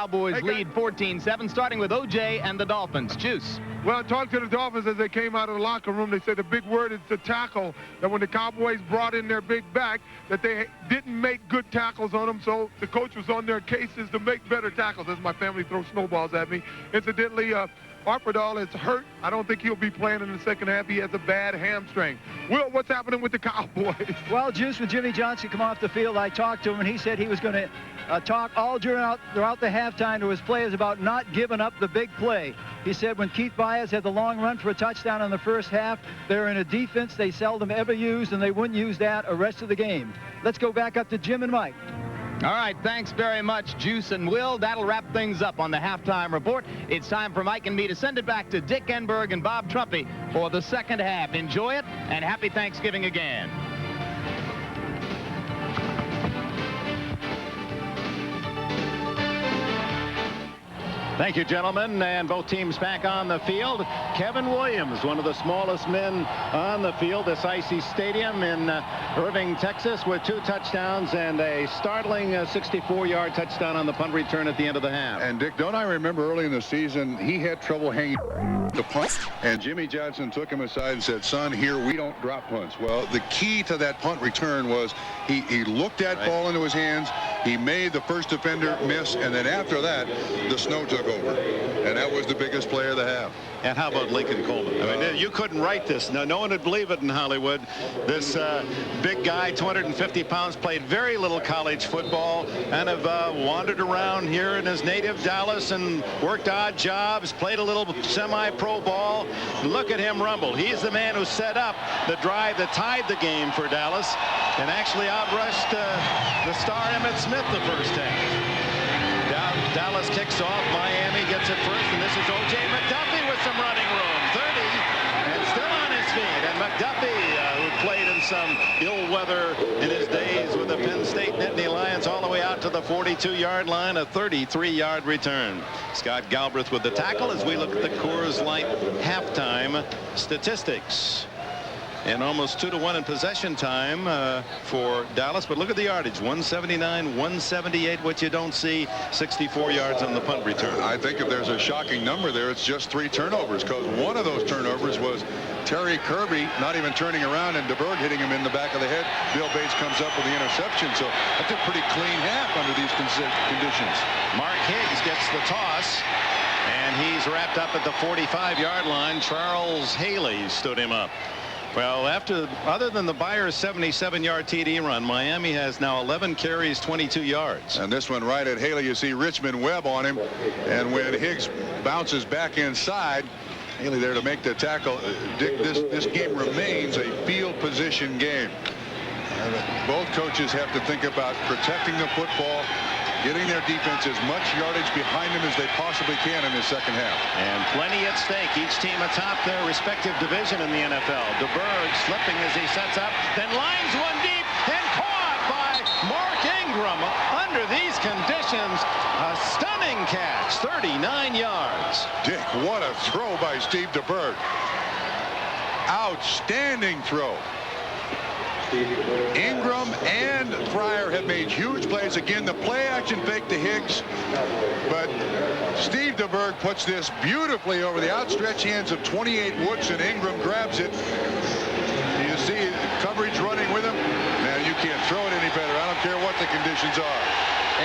Cowboys lead 14-7, starting with O.J. and the Dolphins. Juice. Well, talk to the Dolphins as they came out of the locker room. They said the big word is to tackle, that when the Cowboys brought in their big back, that they didn't make good tackles on them, so the coach was on their cases to make better tackles. As my family throws snowballs at me. Incidentally, Arpadal is hurt. I don't think he'll be playing in the second half. He has a bad hamstring. Will, what's happening with the Cowboys? Well, Juice, when Jimmy Johnson come off the field, I talked to him, and he said he was going to talk all throughout the halftime to his players about not giving up the big play. He said when Keith Byars had the long run for a touchdown in the first half, they're in a defense they seldom ever used, and they wouldn't use that the rest of the game. Let's go back up to Jim and Mike. All right, thanks very much, Juice and Will. That'll wrap things up on the halftime report. It's time for Mike and me to send it back to Dick Enberg and Bob Trumpy for the second half. Enjoy it, and happy Thanksgiving again. Thank you, gentlemen, and both teams back on the field. Kevin Williams, one of the smallest men on the field, this icy stadium in Irving, Texas, with 2 touchdowns and a startling 64-yard touchdown on the punt return at the end of the half. And Dick, don't I remember early in the season, he had trouble hanging the punt, and Jimmy Johnson took him aside and said, son, here we don't drop punts. Well, the key to that punt return was he looked that ball into his hands, he made the first defender miss, and then after that, the snow took over. And that was the biggest play of the half. And how about Lincoln Coleman? I mean, you couldn't write this. No one would believe it in Hollywood. This big guy, 250 pounds, played very little college football and have wandered around here in his native Dallas and worked odd jobs, played a little semi-pro ball. Look at him rumble. He's the man who set up the drive that tied the game for Dallas and actually outrushed the star Emmitt Smith the first half. Dallas kicks off. Miami gets it first, and this is O.J. McDuffie with some running room. 30, and still on his feet. And McDuffie, who played in some ill weather in his days with the Penn State Nittany Lions, all the way out to the 42-yard line, a 33-yard return. Scott Galbraith with the tackle as we look at the Coors Light halftime statistics. And almost 2-1 in possession time for Dallas. But look at the yardage, 179, 178, which you don't see, 64 yards on the punt return. I think if there's a shocking number there, it's just 3 turnovers, because one of those turnovers was Terry Kirby not even turning around and DeBerg hitting him in the back of the head. Bill Bates comes up with the interception. So that's a pretty clean half under these conditions. Mark Higgs gets the toss, and he's wrapped up at the 45-yard line. Charles Haley stood him up. Well, other than the Byars 77-yard TD run, Miami has now 11 carries, 22 yards. And this one right at Haley, you see Richmond Webb on him. And when Higgs bounces back inside, Haley there to make the tackle. Dick, this game remains a field position game. Both coaches have to think about protecting the football, getting their defense as much yardage behind them as they possibly can in the second half. And plenty at stake. Each team atop their respective division in the NFL. DeBerg slipping as he sets up, then lines one deep and caught by Mark Ingram. Under these conditions, a stunning catch, 39 yards. Dick, what a throw by Steve DeBerg. Outstanding throw. Ingram and Fryer have made huge plays. Again, the play action fake to Higgs, but Steve DeBerg puts this beautifully over the outstretched hands of 28 Woods, and Ingram grabs it. You see coverage running with him. Man, you can't throw it any better. I don't care what the conditions are.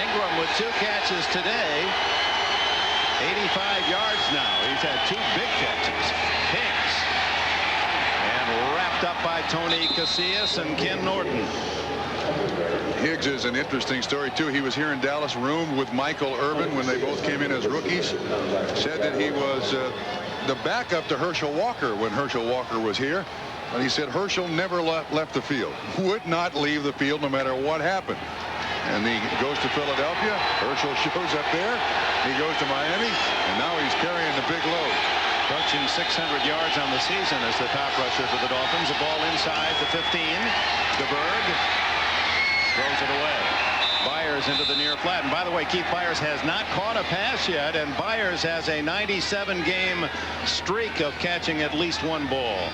Ingram with 2 catches today, 85 yards now. He's had 2 big catches. Higgs, and wrapped up by Tony Casillas and Ken Norton. Higgs is an interesting story too. He was here in Dallas, roomed with Michael Irvin when they both came in as rookies. Said that he was the backup to Herschel Walker when Herschel Walker was here. And he said Herschel never left the field, would not leave the field no matter what happened. And he goes to Philadelphia. Herschel shows up there. He goes to Miami, and now he's carrying the big load. Approaching 600 yards on the season as the top rusher for the Dolphins. The ball inside the 15. DeBerg throws it away. Byars into the near flat. And by the way, Keith Byars has not caught a pass yet, and Byars has a 97-game streak of catching at least 1 ball.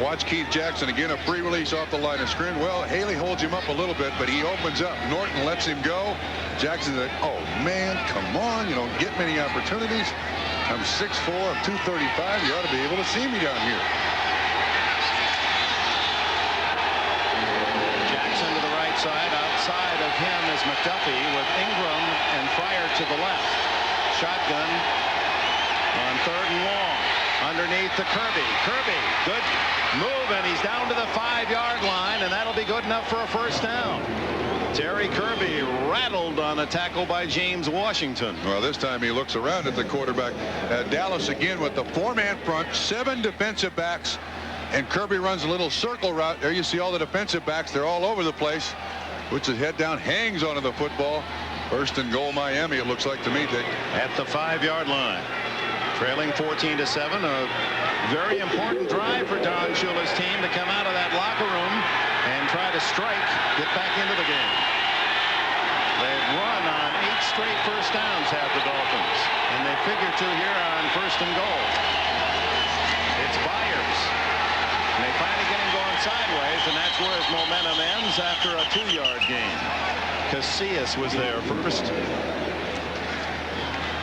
Watch Keith Jackson again, a free release off the line of scrimmage. Well, Haley holds him up a little bit, but he opens up. Norton lets him go. Jackson said, oh man, come on. You don't get many opportunities. I'm 6'4", I'm 235. You ought to be able to see me down here. Jackson to the right side. Outside of him is McDuffie with Ingram and Fryer to the left. Shotgun on 3rd and long. Underneath to Kirby. Kirby, good move, and he's down to the 5-yard line, and that'll be good enough for a first down. Terry Kirby rattled on a tackle by James Washington. Well, this time he looks around at the quarterback. Dallas again with the 4-man front, 7 defensive backs, and Kirby runs a little circle route. There you see all the defensive backs. They're all over the place. Puts his head down, hangs onto the football. 1st and goal, Miami, it looks like to me, Dick. At the 5-yard line. Trailing 14-7. A very important drive for Don Shula's team to come out of that locker room and try to strike, get back into the game. They've run on 8 straight first downs, have the Dolphins, and they figure to here on 1st and goal. It's Byars, and they finally get him going sideways, and that's where his momentum ends after a 2-yard gain. Casillas was there first.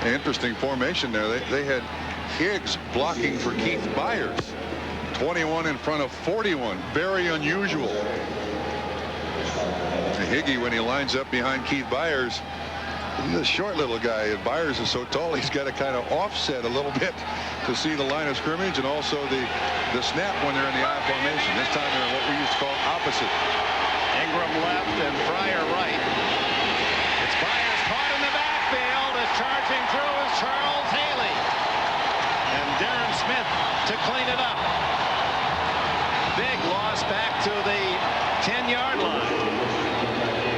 Interesting formation there. They had Higgs blocking for Keith Byars. 21 in front of 41. Very unusual. Higgy, when he lines up behind Keith Byars, he's a short little guy, and Byars is so tall he's got to kind of offset a little bit to see the line of scrimmage and also the snap when they're in the I formation. This time they're in what we used to call opposite. Ingram left and Fryer right. It's Byars caught in the backfield. Is charging through is Charles Haley. And Darren Smith to clean it up. Big loss back to the 10-yard line.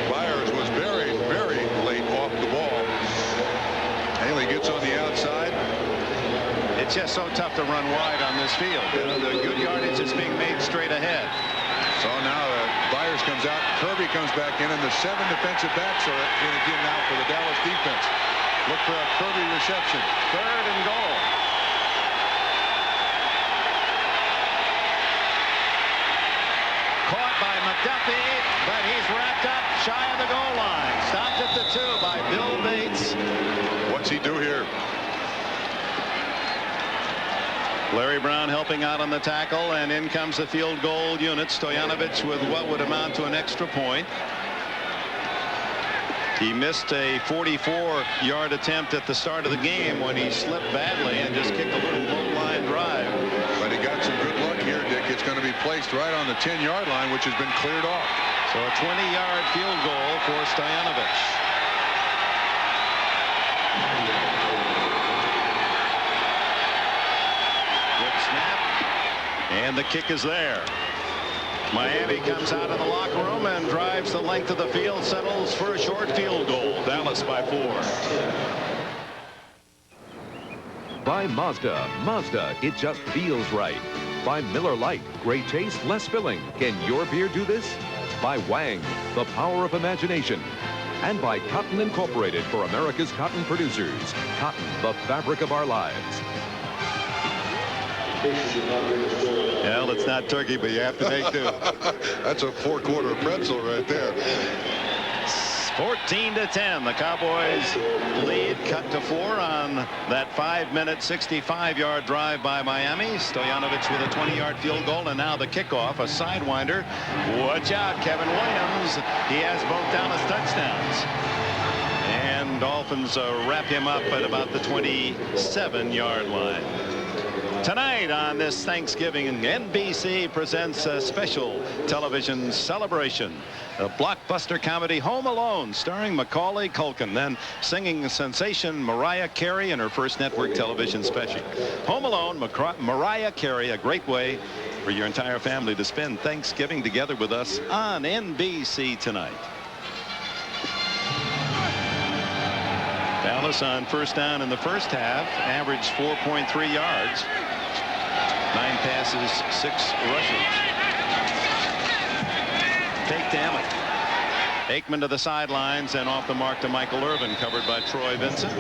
Byars was very, very late off the ball. Haley gets on the outside. It's just so tough to run wide on this field. You know, the good yardage is being made straight ahead. So now Byars comes out. Kirby comes back in, and the 7 defensive backs are in again now for the Dallas defense. Look for a Kirby reception. 3rd and goal. Caught by McDuffie, but he's wrapped up shy of the goal line. Stopped at the 2 by Bill Bates. What's he do here? Larry Brown helping out on the tackle, and in comes the field goal unit. Stoyanovich with what would amount to an extra point. He missed a 44-yard attempt at the start of the game when he slipped badly and just kicked a little low-line drive. But he got some good luck here, Dick. It's going to be placed right on the 10-yard line, which has been cleared off. So a 20-yard field goal for Stoyanovich. Good snap, and the kick is there. Miami comes out of the locker room and drives the length of the field, settles for a short field goal. Dallas by 4. By Mazda. Mazda, it just feels right. By Miller Lite, great taste, less filling. Can your beer do this? By Wang, the power of imagination. And by Cotton Incorporated for America's cotton producers. Cotton, the fabric of our lives. Well, it's not turkey, but you have to make do. That's a 4-quarter pretzel right there. 14-10. The Cowboys lead cut to 4 on that 5-minute 65-yard drive by Miami. Stoyanovich with a 20-yard field goal, and now the kickoff, a sidewinder. Watch out, Kevin Williams. He has both Dallas touchdowns. And Dolphins wrap him up at about the 27-yard line. Tonight on this Thanksgiving, NBC presents a special television celebration. A blockbuster comedy, Home Alone, starring Macaulay Culkin, then singing sensation Mariah Carey in her first network television special. Home Alone, Mariah Carey, a great way for your entire family to spend Thanksgiving together with us on NBC tonight. Dallas on first down in the first half, averaged 4.3 yards. 9 passes, 6 rushes. Fake to Emmett. Aikman to the sidelines and off the mark to Michael Irvin, covered by Troy Vincent.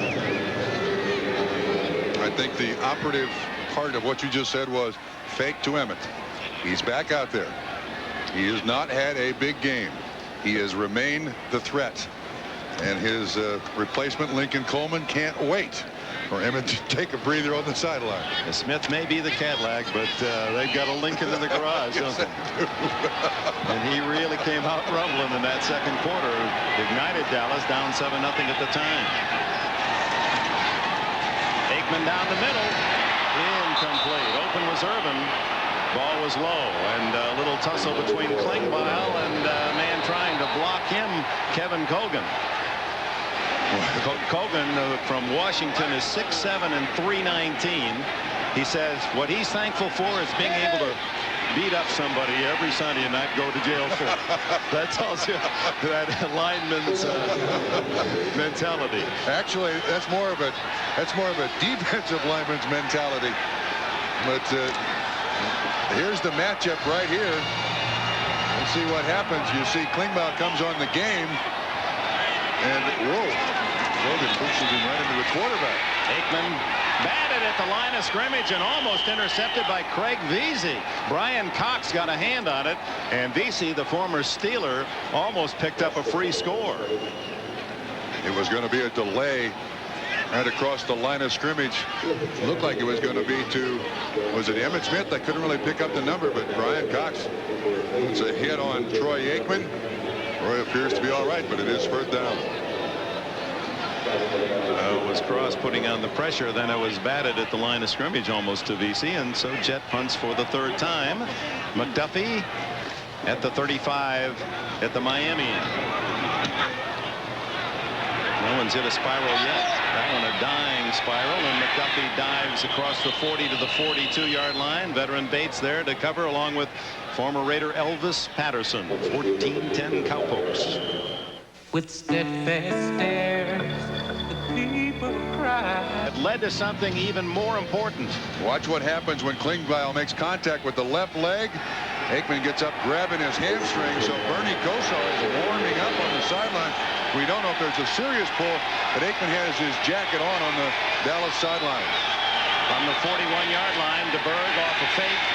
I think the operative part of what you just said was fake to Emmett. He's back out there. He has not had a big game. He has remained the threat. And his replacement, Lincoln Coleman, can't wait for Emmett to take a breather on the sideline. Smith may be the Cadillac, but they've got a Lincoln in the garage, don't they? And he really came out rumbling in that second quarter. Ignited Dallas, down 7-0 at the time. Aikman down the middle. Incomplete. Open was Irvin. Ball was low, and a little tussle between Klingbeil and a man trying to block him, Kevin Colgan. Colgan from Washington is 6'7" and 319. He says what he's thankful for is being able to beat up somebody every Sunday and not go to jail for it. That tells you that lineman's mentality. Actually, that's more of a defensive lineman's mentality. But here's the matchup right here. Let's see what happens. You see Klingbeil comes on the game, and whoa. Logan pushes him right into the quarterback. Aikman batted at the line of scrimmage and almost intercepted by Craig Vesey. Brian Cox got a hand on it, and Vesey, the former Steeler, almost picked up a free score. It was going to be a delay right across the line of scrimmage. Looked like it was going to be to, was it Emmitt Smith? I couldn't really pick up the number, but Brian Cox. It's a hit on Troy Aikman. Troy appears to be all right, but it is first down. It was Cross putting on the pressure. Then it was batted at the line of scrimmage almost to Vesey, and so Jet punts for the third time. McDuffie at the 35 at the Miami end. No one's hit a spiral yet. That one a dying spiral, and McDuffie dives across the 40 to the 42-yard line. Veteran Bates there to cover, along with former Raider Elvis Patterson. 14-10 Cowpokes. With steadfast stares, the people cry. It led to something even more important. Watch what happens when Klingbeil makes contact with the left leg. Aikman gets up grabbing his hamstring, so Bernie Kosar is warming up on the sideline. We don't know if there's a serious pull, but Aikman has his jacket on the Dallas sideline. From the 41-yard line, DeBerg off a fake.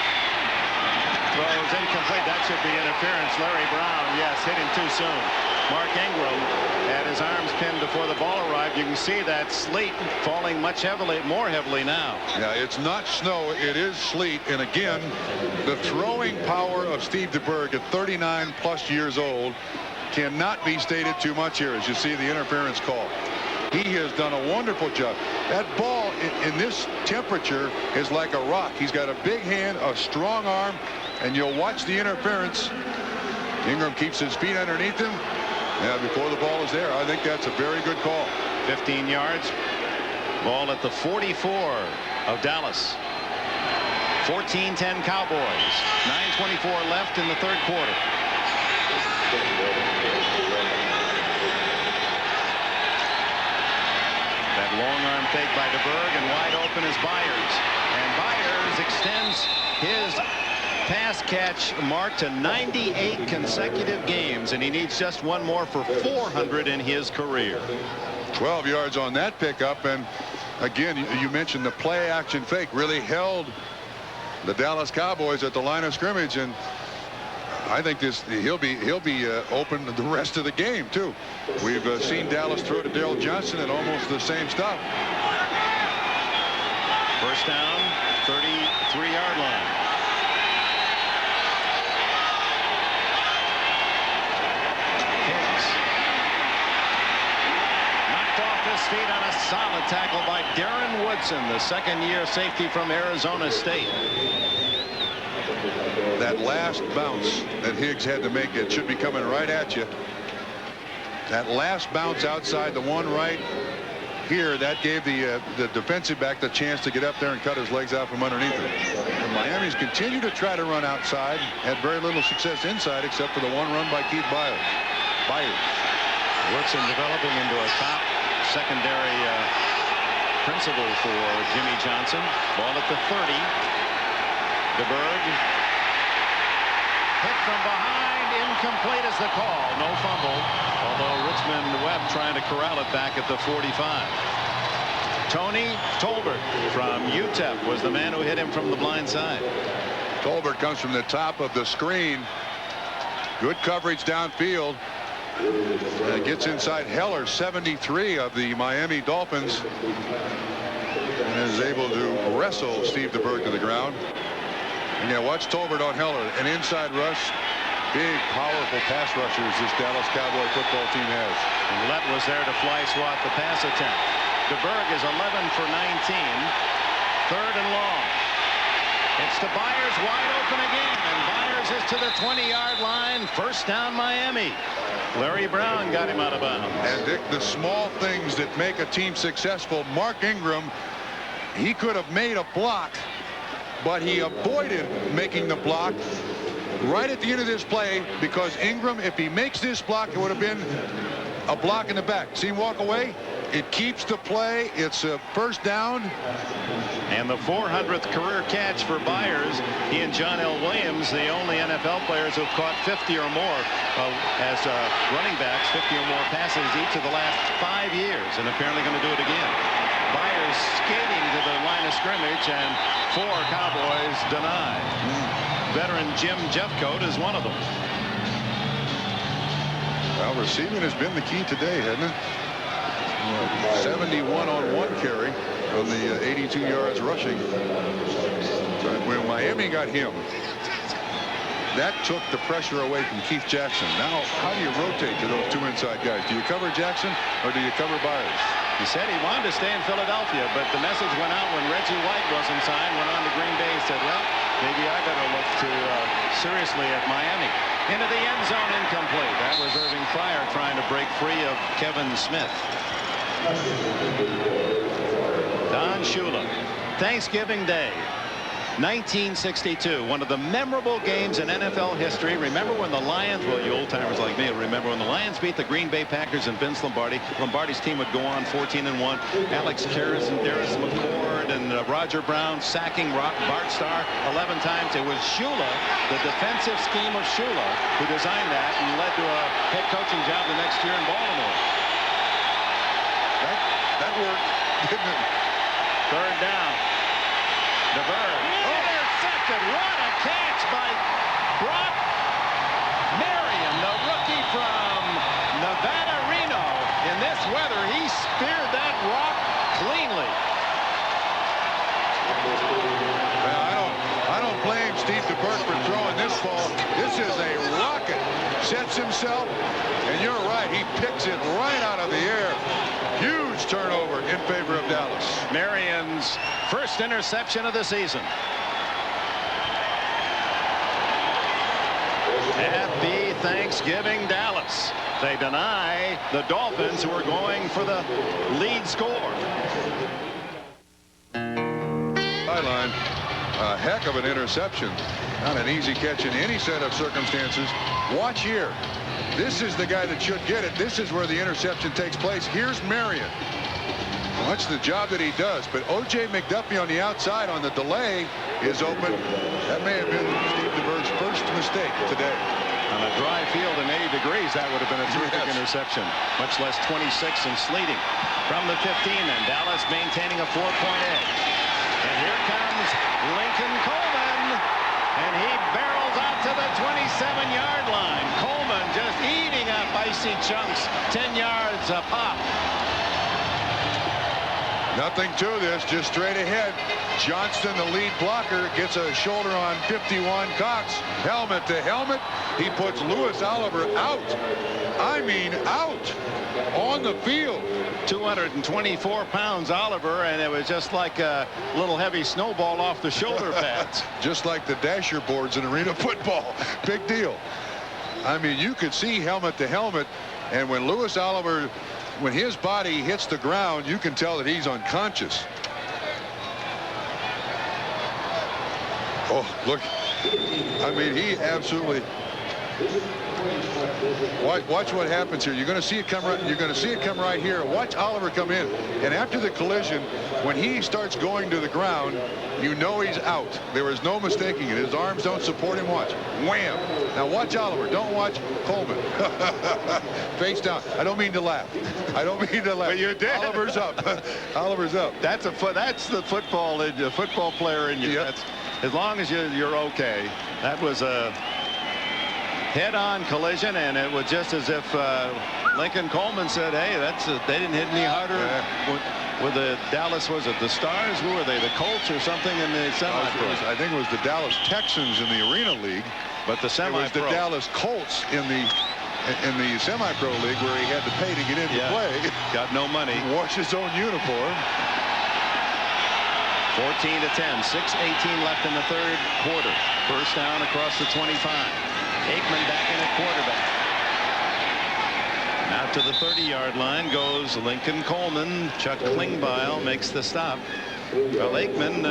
Throws incomplete. That should be interference. Larry Brown, yes, hit him too soon. Mark Ingram had his arms pinned before the ball arrived. You can see that sleet falling more heavily now. Yeah, it's not snow, it is sleet. And again, the throwing power of Steve DeBerg at 39+ years old cannot be stated too much here, as you see the interference call. He has done a wonderful job. That ball in this temperature is like a rock. He's got a big hand, a strong arm, and you'll watch the interference. Ingram keeps his feet underneath him. Yeah, before the ball is there. I think that's a very good call. 15 yards. Ball at the 44 of Dallas. 14-10 Cowboys. 9:24 left in the third quarter. That long arm fake by DeBerg, and wide open is Byars. And Byars extends his pass catch mark to 98 consecutive games, and he needs just one more for 400 in his career. 12 yards on that pickup, and again, you mentioned the play action fake really held the Dallas Cowboys at the line of scrimmage, and I think he'll be open the rest of the game too. We've seen Dallas throw to Daryl Johnson at almost the same stuff. First down, 33-yard line. Feet on a solid tackle by Darren Woodson, the second-year safety from Arizona State. That last bounce that Higgs had to make, it should be coming right at you. That last bounce outside the one right here, that gave the defensive back the chance to get up there and cut his legs out from underneath him. The Miami's continue to try to run outside, had very little success inside except for the one run by Keith Byars. Woodson developing into a top secondary principle for Jimmy Johnson. Ball at the 30. DeBerg hit from behind, incomplete is the call. No fumble, although Richmond Webb trying to corral it back at the 45. Tony Tolbert from UTEP was the man who hit him from the blind side. Tolbert comes from the top of the screen. Good coverage downfield. Gets inside Heller, 73 of the Miami Dolphins, and is able to wrestle Steve DeBerg to the ground. And yeah, watch Tolbert on Heller, an inside rush. Big, powerful pass rushers this Dallas Cowboy football team has. And Lett was there to fly swat the pass attempt. DeBerg is 11 for 19. 3rd and long. It's to Byars, wide open again, and Byars is to the 20-yard line. First down, Miami. Larry Brown got him out of bounds. And Dick, the small things that make a team successful. Mark Ingram, he could have made a block, but he avoided making the block right at the end of this play, because Ingram, if he makes this block, it would have been a block in the back. See him walk away? It keeps the play. It's a first down. And the 400th career catch for Byars. He and John L. Williams, the only NFL players who have caught 50 or more as running backs, 50 or more passes each of the last 5 years, and apparently going to do it again. Byars skating to the line of scrimmage, and 4 Cowboys deny. Veteran Jim Jeffcoat is one of them. Well, receiving has been the key today, hasn't it? 71 on 1 carry on the 82 yards rushing. So when Miami got him, that took the pressure away from Keith Jackson. Now, how do you rotate to those 2 inside guys? Do you cover Jackson or do you cover Byars? He said he wanted to stay in Philadelphia, but the message went out when Reggie White wasn't signed, went on to Green Bay, and said, well, maybe I better look to seriously at Miami. Into the end zone, incomplete. That was Irving Fryar trying to break free of Kevin Smith. Don Shula. Thanksgiving Day, 1962, one of the memorable games in NFL history. Remember when the Lions, well, you old-timers like me remember when the Lions beat the Green Bay Packers and Vince Lombardi. Lombardi's team would go on 14-1. Alex Karras and Darius McCord and Roger Brown sacking Bart Starr 11 times. It was Shula, the defensive scheme of Shula, who designed that and led to a head coaching job the next year in Baltimore. That worked, didn't it? 3rd down. DeBerg. Intercepted. What a catch by Brock Marion, the rookie from Nevada, Reno. In this weather, he speared that rock cleanly. Well, I don't blame Steve DeBerg for throwing this ball. This is a rocket. Sets himself, and you're right, he picks it right out of the air. Huge turnover in favor of Dallas. Marion's first interception of the season. Happy Thanksgiving, Dallas. They deny the Dolphins, who are going for the lead score. Sideline. A heck of an interception. Not an easy catch in any set of circumstances. Watch here. This is the guy that should get it. This is where the interception takes place. Here's Marion. Watch the job that he does. But O.J. McDuffie on the outside on the delay is open. That may have been Steve DeBerg's first mistake today. On a dry field in 80 degrees, that would have been a terrific interception. Much less 26 and sleeting. From the 15, and Dallas maintaining a 4-point edge. And here comes Lincoln Coleman. And he barrels out to the 27-yard line. Coleman just eating up icy chunks, 10 yards a pop. Nothing to this, just straight ahead. Johnston, the lead blocker, gets a shoulder on 51. Cox, helmet to helmet. He puts Louis Oliver out. I mean out on the field. 224 pounds, Oliver, and it was just like a little heavy snowball off the shoulder pads. Just like the dasher boards in arena football. Big deal. I mean, you could see helmet to helmet, and when Louis Oliver, when his body hits the ground, you can tell that he's unconscious. Oh, look. I mean, he absolutely. Watch what happens here. You're going to see it come right. You're going to see it come right here. Watch Oliver come in, and after the collision, when he starts going to the ground, you know he's out. There is no mistaking it. His arms don't support him. Watch. Wham! Now watch Oliver. Don't watch Coleman. Face down. I don't mean to laugh. I don't mean to laugh. But you did. Oliver's up. Oliver's up. That's the football player in you. Yep. That's, as long as you're okay. That was a head-on collision, and it was just as if Lincoln Coleman said, hey, they didn't hit any harder. With the Dallas, was it the Stars? Who were they? The Colts or something in the semi-pro? I think it was the Dallas Texans in the Arena League. But the semi-pro. It was the Dallas Colts in the semi-pro league where he had to pay to get in to play. Got no money. Wash his own uniform. 14-10. 6:18 left in the third quarter. First down across the 25. Aikman back in at quarterback. Now to the 30-yard line goes Lincoln Coleman. Chuck Klingbeil makes the stop. Well, Aikman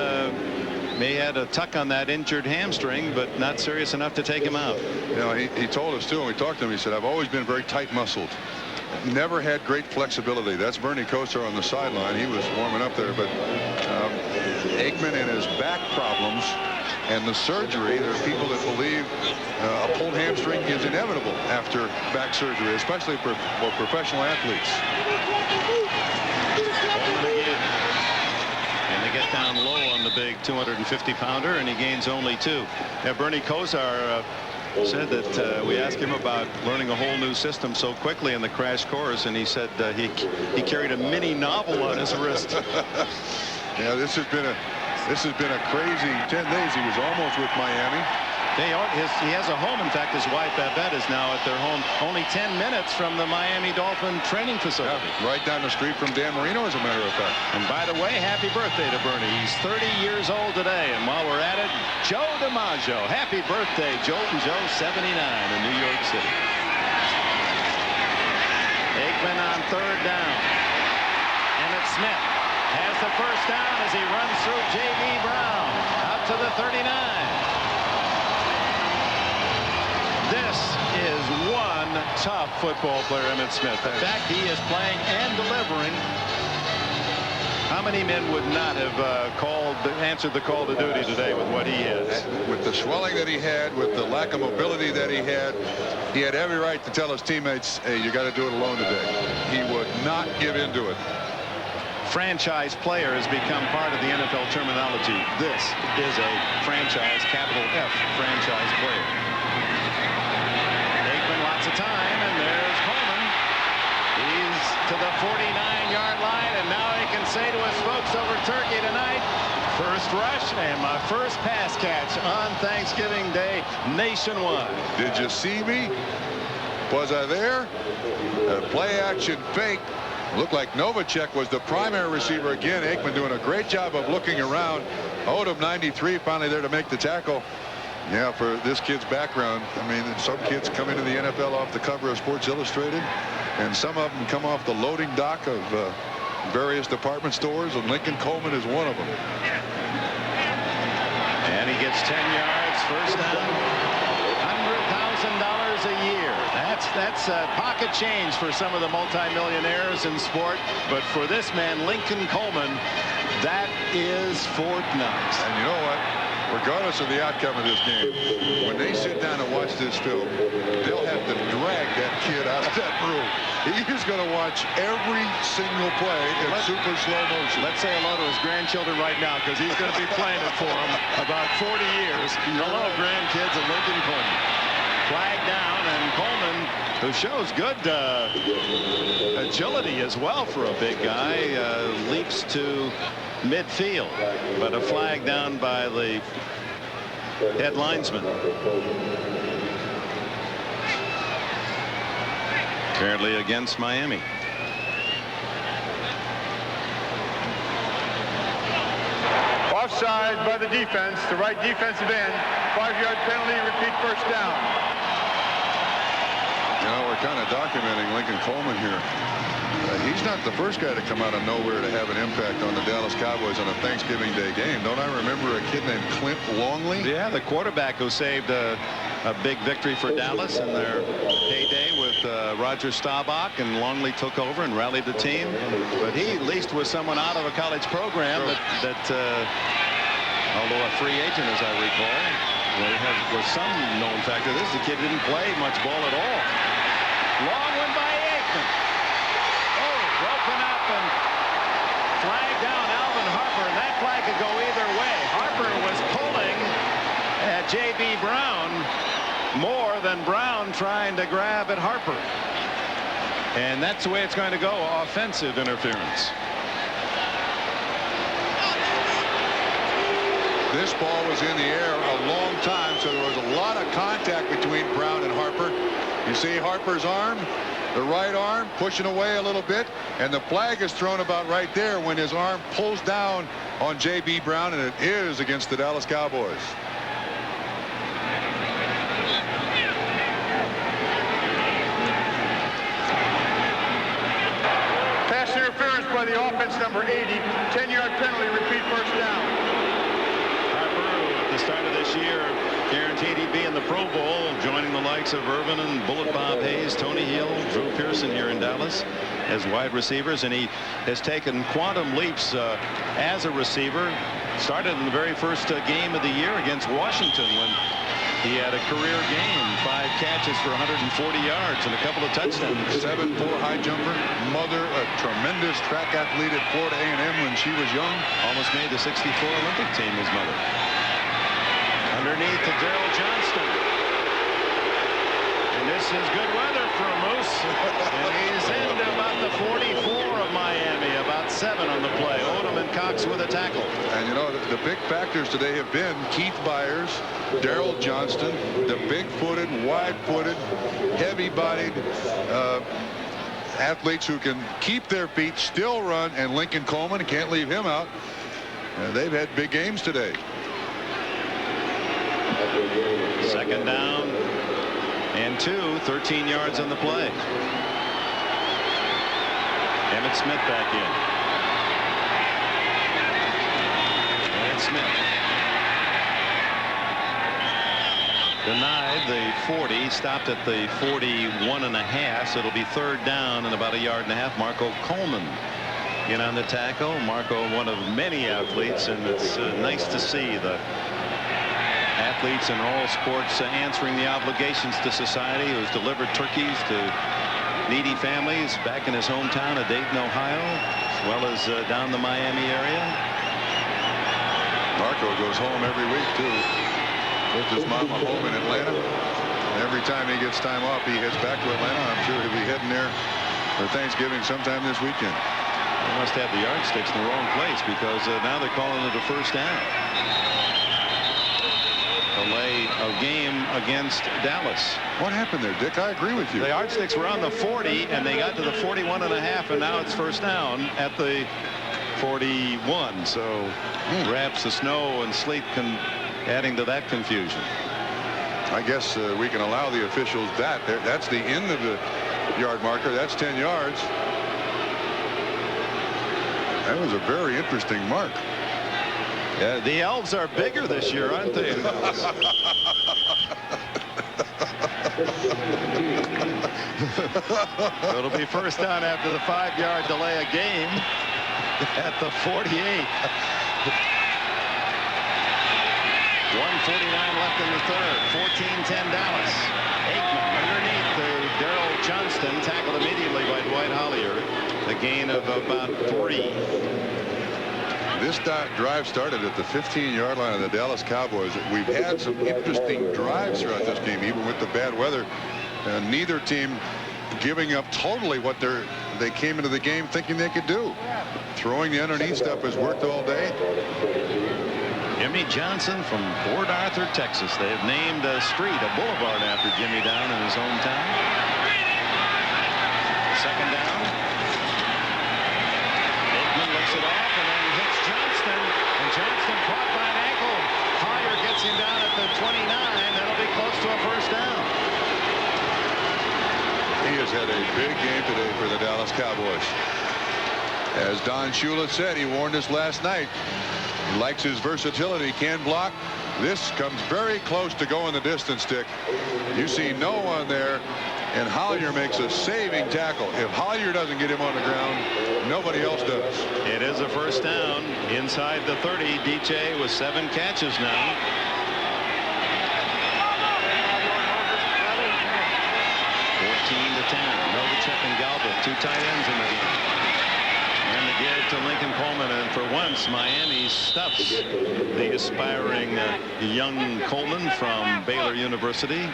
may had a tuck on that injured hamstring, but not serious enough to take him out. You know, he told us too when we talked to him. He said, I've always been very tight-muscled. Never had great flexibility. That's Bernie Kosar on the sideline. He was warming up there, but Aikman and his back problems and the surgery, there are people that believe a pulled hamstring is inevitable after back surgery, especially for professional athletes. And they get down low on the big 250-pounder, and he gains only 2. Now, Bernie Kosar said that we asked him about learning a whole new system so quickly in the crash course, and he said he carried a mini novel on his wrist. Yeah, this has been a crazy 10 days. He was almost with Miami. He has a home. In fact, his wife Babette is now at their home, only 10 minutes from the Miami Dolphin training facility. Yeah, right down the street from Dan Marino, as a matter of fact. And by the way, happy birthday to Bernie. He's 30 years old today. And while we're at it, Joe DiMaggio. Happy birthday, Joltin' Joe, 79 in New York City. Aikman on third down. Emmett Smith has the first down as he runs through J.B. Brown out to the 39. This is one tough football player, Emmett Smith. In fact, he is playing and delivering. How many men would not have answered the call to duty today with what he is? With the swelling that he had, with the lack of mobility that he had every right to tell his teammates, hey, you got to do it alone today. He would not give into it. Franchise player has become part of the NFL terminology. This is a franchise, capital F, franchise player. Aikman, lots of time, and there's Coleman. He's to the 49-yard line, and now he can say to his folks over Turkey tonight, first rush and my first pass catch on Thanksgiving Day nationwide. Did you see me? Was I there? Play action fake. Looked like Novacek was the primary receiver again. Aikman doing a great job of looking around. Odom, 93, finally there to make the tackle. Yeah, for this kid's background, I mean, some kids come into the NFL off the cover of Sports Illustrated, and some of them come off the loading dock of various department stores, and Lincoln Coleman is one of them. And he gets 10 yards, first down. $100,000 a year. That's pocket change for some of the multimillionaires in sport, but for this man, Lincoln Coleman, that is Fort Knox. And you know what? Regardless of the outcome of this game, when they sit down and watch this film, they'll have to drag that kid out of that room. He's going to watch every single play in super slow motion. Let's say hello to his grandchildren right now, because he's going to be playing it for them about 40 years. Hello, grandkids, and Lincoln Coleman. Flag down, and Coleman, who shows good agility as well for a big guy, leaps to midfield, but a flag down by the head linesman. Apparently against Miami. Offside by the defense, the right defensive end. 5-yard penalty, repeat first down. You know, we're kind of documenting Lincoln Coleman here. He's not the first guy to come out of nowhere to have an impact on the Dallas Cowboys on a Thanksgiving Day game. Don't I remember a kid named Clint Longley? Yeah, the quarterback who saved a big victory for Dallas in their heyday with Roger Staubach, and Longley took over and rallied the team. But he at least was someone out of a college program that although a free agent, as I recall, was some known factor. The kid didn't play much ball at all. Long one by Aikman. Oh, broken up and flag down Alvin Harper, and that flag could go either way. Harper was pulling at J.B. Brown. more than Brown trying to grab at Harper. And that's the way it's going to go. Offensive interference. This ball was in the air a long time, so there was a lot of contact between Brown and Harper. You see Harper's arm, the right arm, pushing away a little bit, and the flag is thrown about right there when his arm pulls down on J.B. Brown, and it is against the Dallas Cowboys. Pass interference by the offense, number 80. 10-yard penalty, repeat first down. At the start of this year, guaranteed he'd be in the Pro Bowl, joining the likes of Irvin and Bullet Bob Hayes, Tony Hill, Drew Pearson here in Dallas as wide receivers, and he has taken quantum leaps as a receiver. Started in the very first game of the year against Washington when he had a career game, 5 catches for 140 yards and a couple of touchdowns. 7'4" high jumper, mother, a tremendous track athlete at Florida A&M when she was young. Almost made the '64 Olympic team, his mother. Underneath to Daryl Johnston. And this is good weather for a Moose. And he's into about the 44 of Miami, about 7 on the play. Odom and Cox with a tackle. And you know, the big factors today have been Keith Byars, Daryl Johnston, the big-footed, wide-footed, heavy-bodied athletes who can keep their feet, still run, and Lincoln Coleman, can't leave him out. They've had big games today. Second down and 2, 13 yards on the play. Emmitt Smith back in. And Smith denied the 40, stopped at the 41.5, so it'll be third down and about 1.5 yards. Marco Coleman in on the tackle. Marco, one of many athletes, and it's nice to see the athletes in all sports answering the obligations to society, who has delivered turkeys to needy families back in his hometown of Dayton, Ohio, as well as down the Miami area. Marco goes home every week too. Puts his mama home in Atlanta. And every time he gets time off, he heads back to Atlanta. I'm sure he'll be heading there for Thanksgiving sometime this weekend. They must have the yardsticks in the wrong place, because now they're calling it a first down. Delay of game against Dallas. What happened there, Dick? I agree with you. The yardsticks were on the 40, and they got to the 41.5, and now it's first down at the 41. So perhaps the snow and sleet adding to that confusion. I guess we can allow the officials that. That's the end of the yard marker. That's 10 yards. That was a very interesting mark. Yeah, the Elves are bigger this year, aren't they? It'll be first down after the 5-yard delay of game at the 48. 1:49 left in the third. 14-10 Dallas. Aikman underneath the Daryl Johnston, tackled immediately by Dwight Hollier. A gain of about 3. This drive started at the 15-yard line of the Dallas Cowboys. We've had some interesting drives throughout this game, even with the bad weather. Neither team giving up totally what they came into the game thinking they could do. Throwing the underneath stuff has worked all day. Jimmy Johnson from Port Arthur, Texas. They have named a street, a boulevard, after Jimmy down in his hometown. Second down. Aikman looks it off and then hits Johnston. And Johnston caught by an ankle. Collier gets him down at the 29. That'll be close to a first down. He has had a big game today for the Dallas Cowboys. As Don Shula said, he warned us last night. He likes his versatility, can block. This comes very close to going the distance, Dick. You see no one there, and Hollier makes a saving tackle. If Hollier doesn't get him on the ground, nobody else does. It is a first down inside the 30. DJ with 7 catches now. 14-10. Novacek and Galvin, 2 tight ends in the game. And the give to Lincoln Coleman, and for once defense. Miami stuffs the aspiring young Coleman from Baylor University.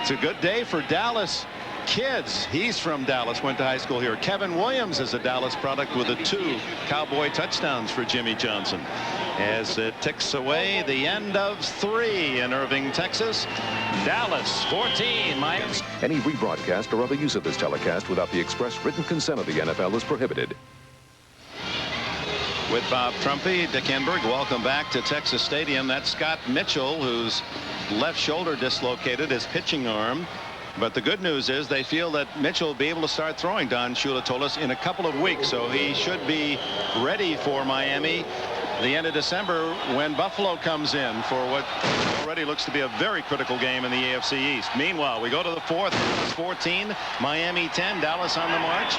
It's a good day for Dallas kids. He's from Dallas, went to high school here. Kevin Williams is a Dallas product with 2 Cowboy touchdowns for Jimmy Johnson. As it ticks away, the end of 3 in Irving, Texas. Dallas 14, Miami. Any rebroadcast or other use of this telecast without the express written consent of the NFL is prohibited. With Bob Trumpy, Dick Enberg, welcome back to Texas Stadium. That's Scott Mitchell, whose left shoulder dislocated his pitching arm. But the good news is they feel that Mitchell will be able to start throwing, Don Shula told us, in a couple of weeks. So he should be ready for Miami the end of December when Buffalo comes in for what already looks to be a very critical game in the AFC East. Meanwhile, we go to the 4th. 14, Miami 10, Dallas on the march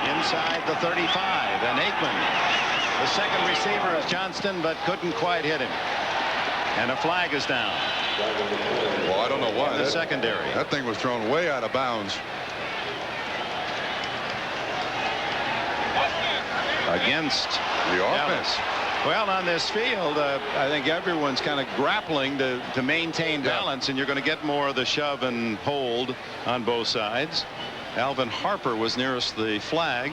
inside the 35. And Aikman, the second receiver, is Johnston, but couldn't quite hit him. And a flag is down. Well, I don't know why. In the secondary. That thing was thrown way out of bounds. Against the offense. Dallas. Well, on this field, I think everyone's kind of grappling to maintain balance, and you're going to get more of the shove and hold on both sides. Alvin Harper was nearest the flag.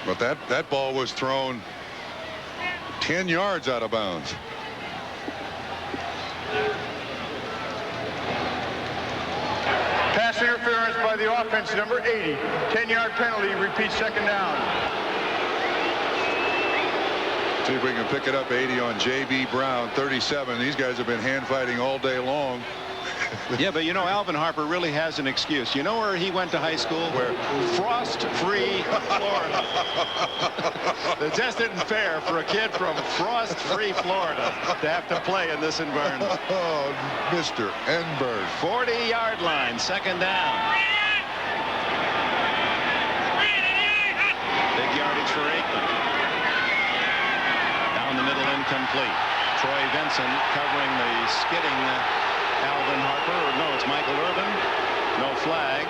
But that ball was thrown 10 yards out of bounds. Pass interference by the offense, number 80. 10-yard penalty. Repeat, second down. See if we can pick it up. 80 on J.B. Brown, 37. These guys have been hand fighting all day long. Yeah, but you know, Alvin Harper really has an excuse. You know where he went to high school? Where? Frost-free Florida. It just isn't fair for a kid from frost-free Florida to have to play in this environment. Oh, Mr. Enberg. 40-yard line, second down. Big yardage for Aikman. Down the middle, incomplete. Troy Vincent covering the skidding Alvin Harper. No, it's Michael Irvin. No flag.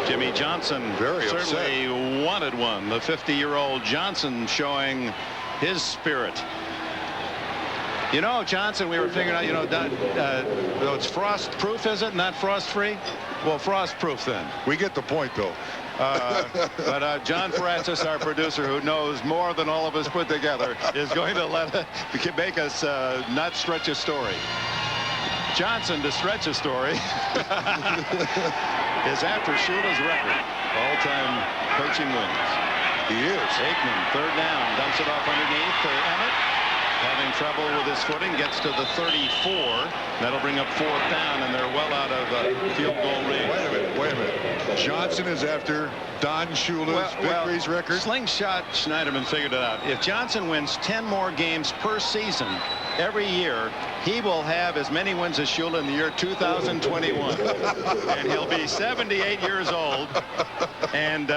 Jimmy Johnson certainly wanted one. The 50-year-old Johnson showing his spirit. You know, Johnson, we were figuring out, you know, it's frost-proof, is it? Not frost-free? Well, frost-proof then. We get the point, though. But John Francis, our producer, who knows more than all of us put together, is going to make us not stretch a story. Johnson, to stretch a story, is after Shula's record. All-time coaching wins. He is. Aikman, third down, dumps it off underneath to Emmett. Having trouble with his footing, gets to the 34. That'll bring up 4th down, and they're well out of field goal range. Wait a minute. Johnson is after Don Shula's victories record. Slingshot Schneiderman figured it out. If Johnson wins 10 more games per season every year, he will have as many wins as Shula in the year 2021. And he'll be 78 years old. And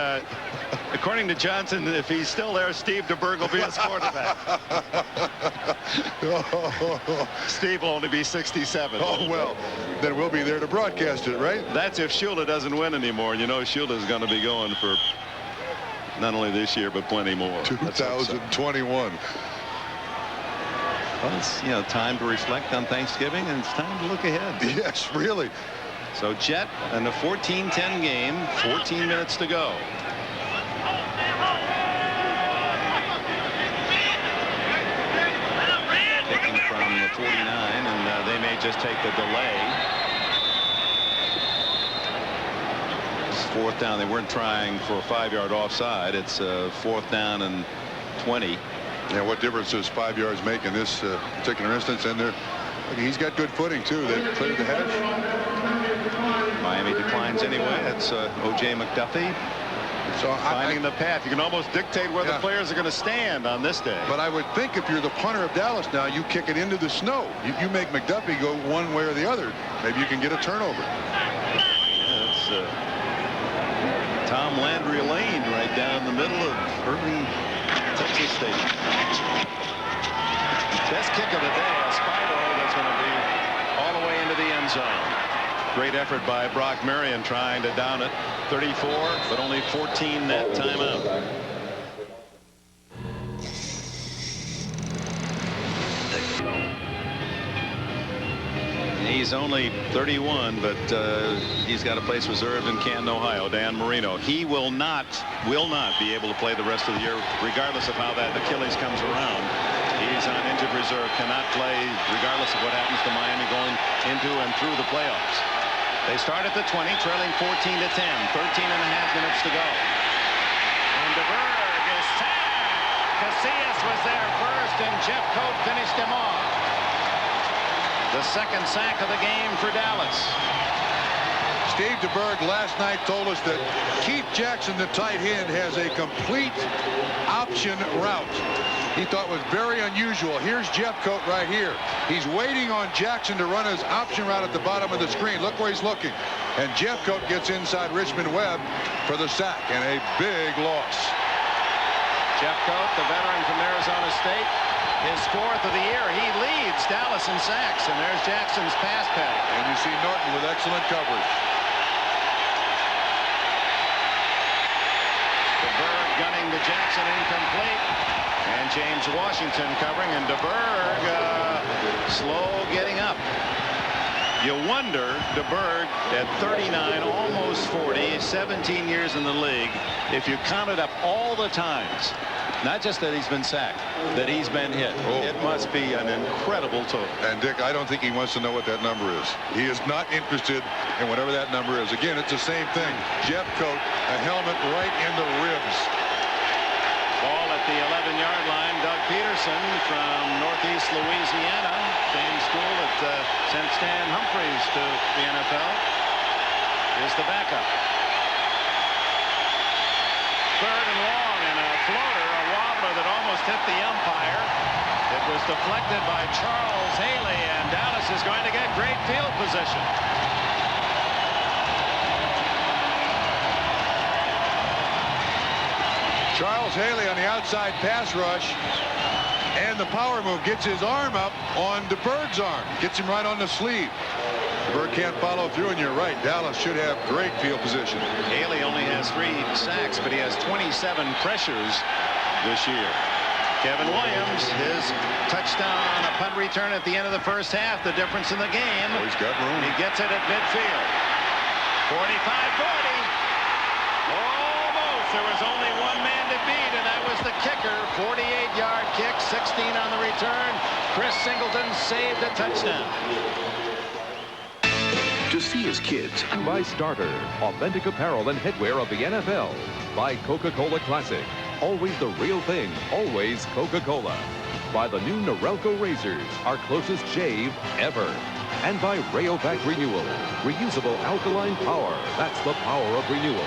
according to Johnson, if he's still there, Steve DeBerg will be his quarterback. Steve will only be 67. Oh, well, then we'll be there to broadcast it, right? That's if Shula doesn't win anymore. You know, Shula's going to be going for not only this year, but plenty more. 2021. Well, it's, you know, time to reflect on Thanksgiving, and it's time to look ahead. Yes, really. So Jet in a 14-10 game, 14 minutes to go. Taking from the 49, and they may just take the delay. It's 4th down. They weren't trying for a 5-yard offside. It's 4th down and 20. Yeah, what difference does 5 yards make in this particular instance? And he's got good footing, too. They've cleared the hedge. Miami declines anyway. That's O.J. McDuffie. So finding the path. You can almost dictate where the players are going to stand on this day. But I would think if you're the punter of Dallas now, you kick it into the snow. You make McDuffie go one way or the other. Maybe you can get a turnover. Yeah, that's Tom Landry Lane right down the middle of Irving, Texas Stadium. Best kick of the day, a spiral that's going to be all the way into the end zone. Great effort by Brock Marion trying to down it. 34, but only 14 that timeout. He's only 31, but he's got a place reserved in Canton, Ohio. Dan Marino. He will not be able to play the rest of the year, regardless of how that Achilles comes around. He's on injured reserve, cannot play regardless of what happens to Miami going into and through the playoffs. They start at the 20, trailing 14-10. 13 and a half minutes to go. And DeBerg is sacked. Casillas was there first, and Jeff Coat finished him off. The second sack of the game for Dallas. Steve DeBerg last night told us that Keith Jackson, the tight end, has a complete option route. He thought was very unusual. Here's Jeff Coat right here. He's waiting on Jackson to run his option route at the bottom of the screen. Look where he's looking. And Jeff Coat gets inside Richmond Webb for the sack, and a big loss. Jeff Coat, the veteran from Arizona State, his fourth of the year. He leads Dallas in sacks, and there's Jackson's pass pattern. And you see Norton with excellent coverage. DeBerg gunning to Jackson, incomplete. And James Washington covering, and DeBerg slow getting up. You wonder, DeBerg at 39, almost 40, 17 years in the league, if you counted up all the times, not just that he's been sacked, that he's been hit. It must be an incredible total. And Dick, I don't think he wants to know what that number is. He is not interested in whatever that number is. Again, it's the same thing. Jeff Coat, a helmet right in the ribs. Ball at the 11-yard line. Doug Peterson from Northeast Louisiana. Same school that sent Stan Humphries to the NFL. Is the backup. Third and long, and a floater, a wobbler that almost hit the umpire. It was deflected by Charles Haley, and Dallas is going to get great field position. Charles Haley on the outside pass rush, and the power move gets his arm up on DeBerg's arm. Gets him right on the sleeve. DeBerg can't follow through, and you're right. Dallas should have great field position. Haley only has 3 sacks, but he has 27 pressures this year. Kevin Williams, his touchdown on a punt return at the end of the first half, the difference in the game. Oh, he's got room. He gets it at midfield. 45-40. Almost. There was only one man to beat, and that was the kicker. 48-yard kick, 16 on the return. Chris Singleton saved a touchdown. To see his kids. By Starter, authentic apparel and headwear of the NFL. By Coca-Cola Classic. Always the real thing, always Coca-Cola. By the new Norelco razors, our closest shave ever. And by Rayovac Renewal, reusable alkaline power. That's the power of renewal.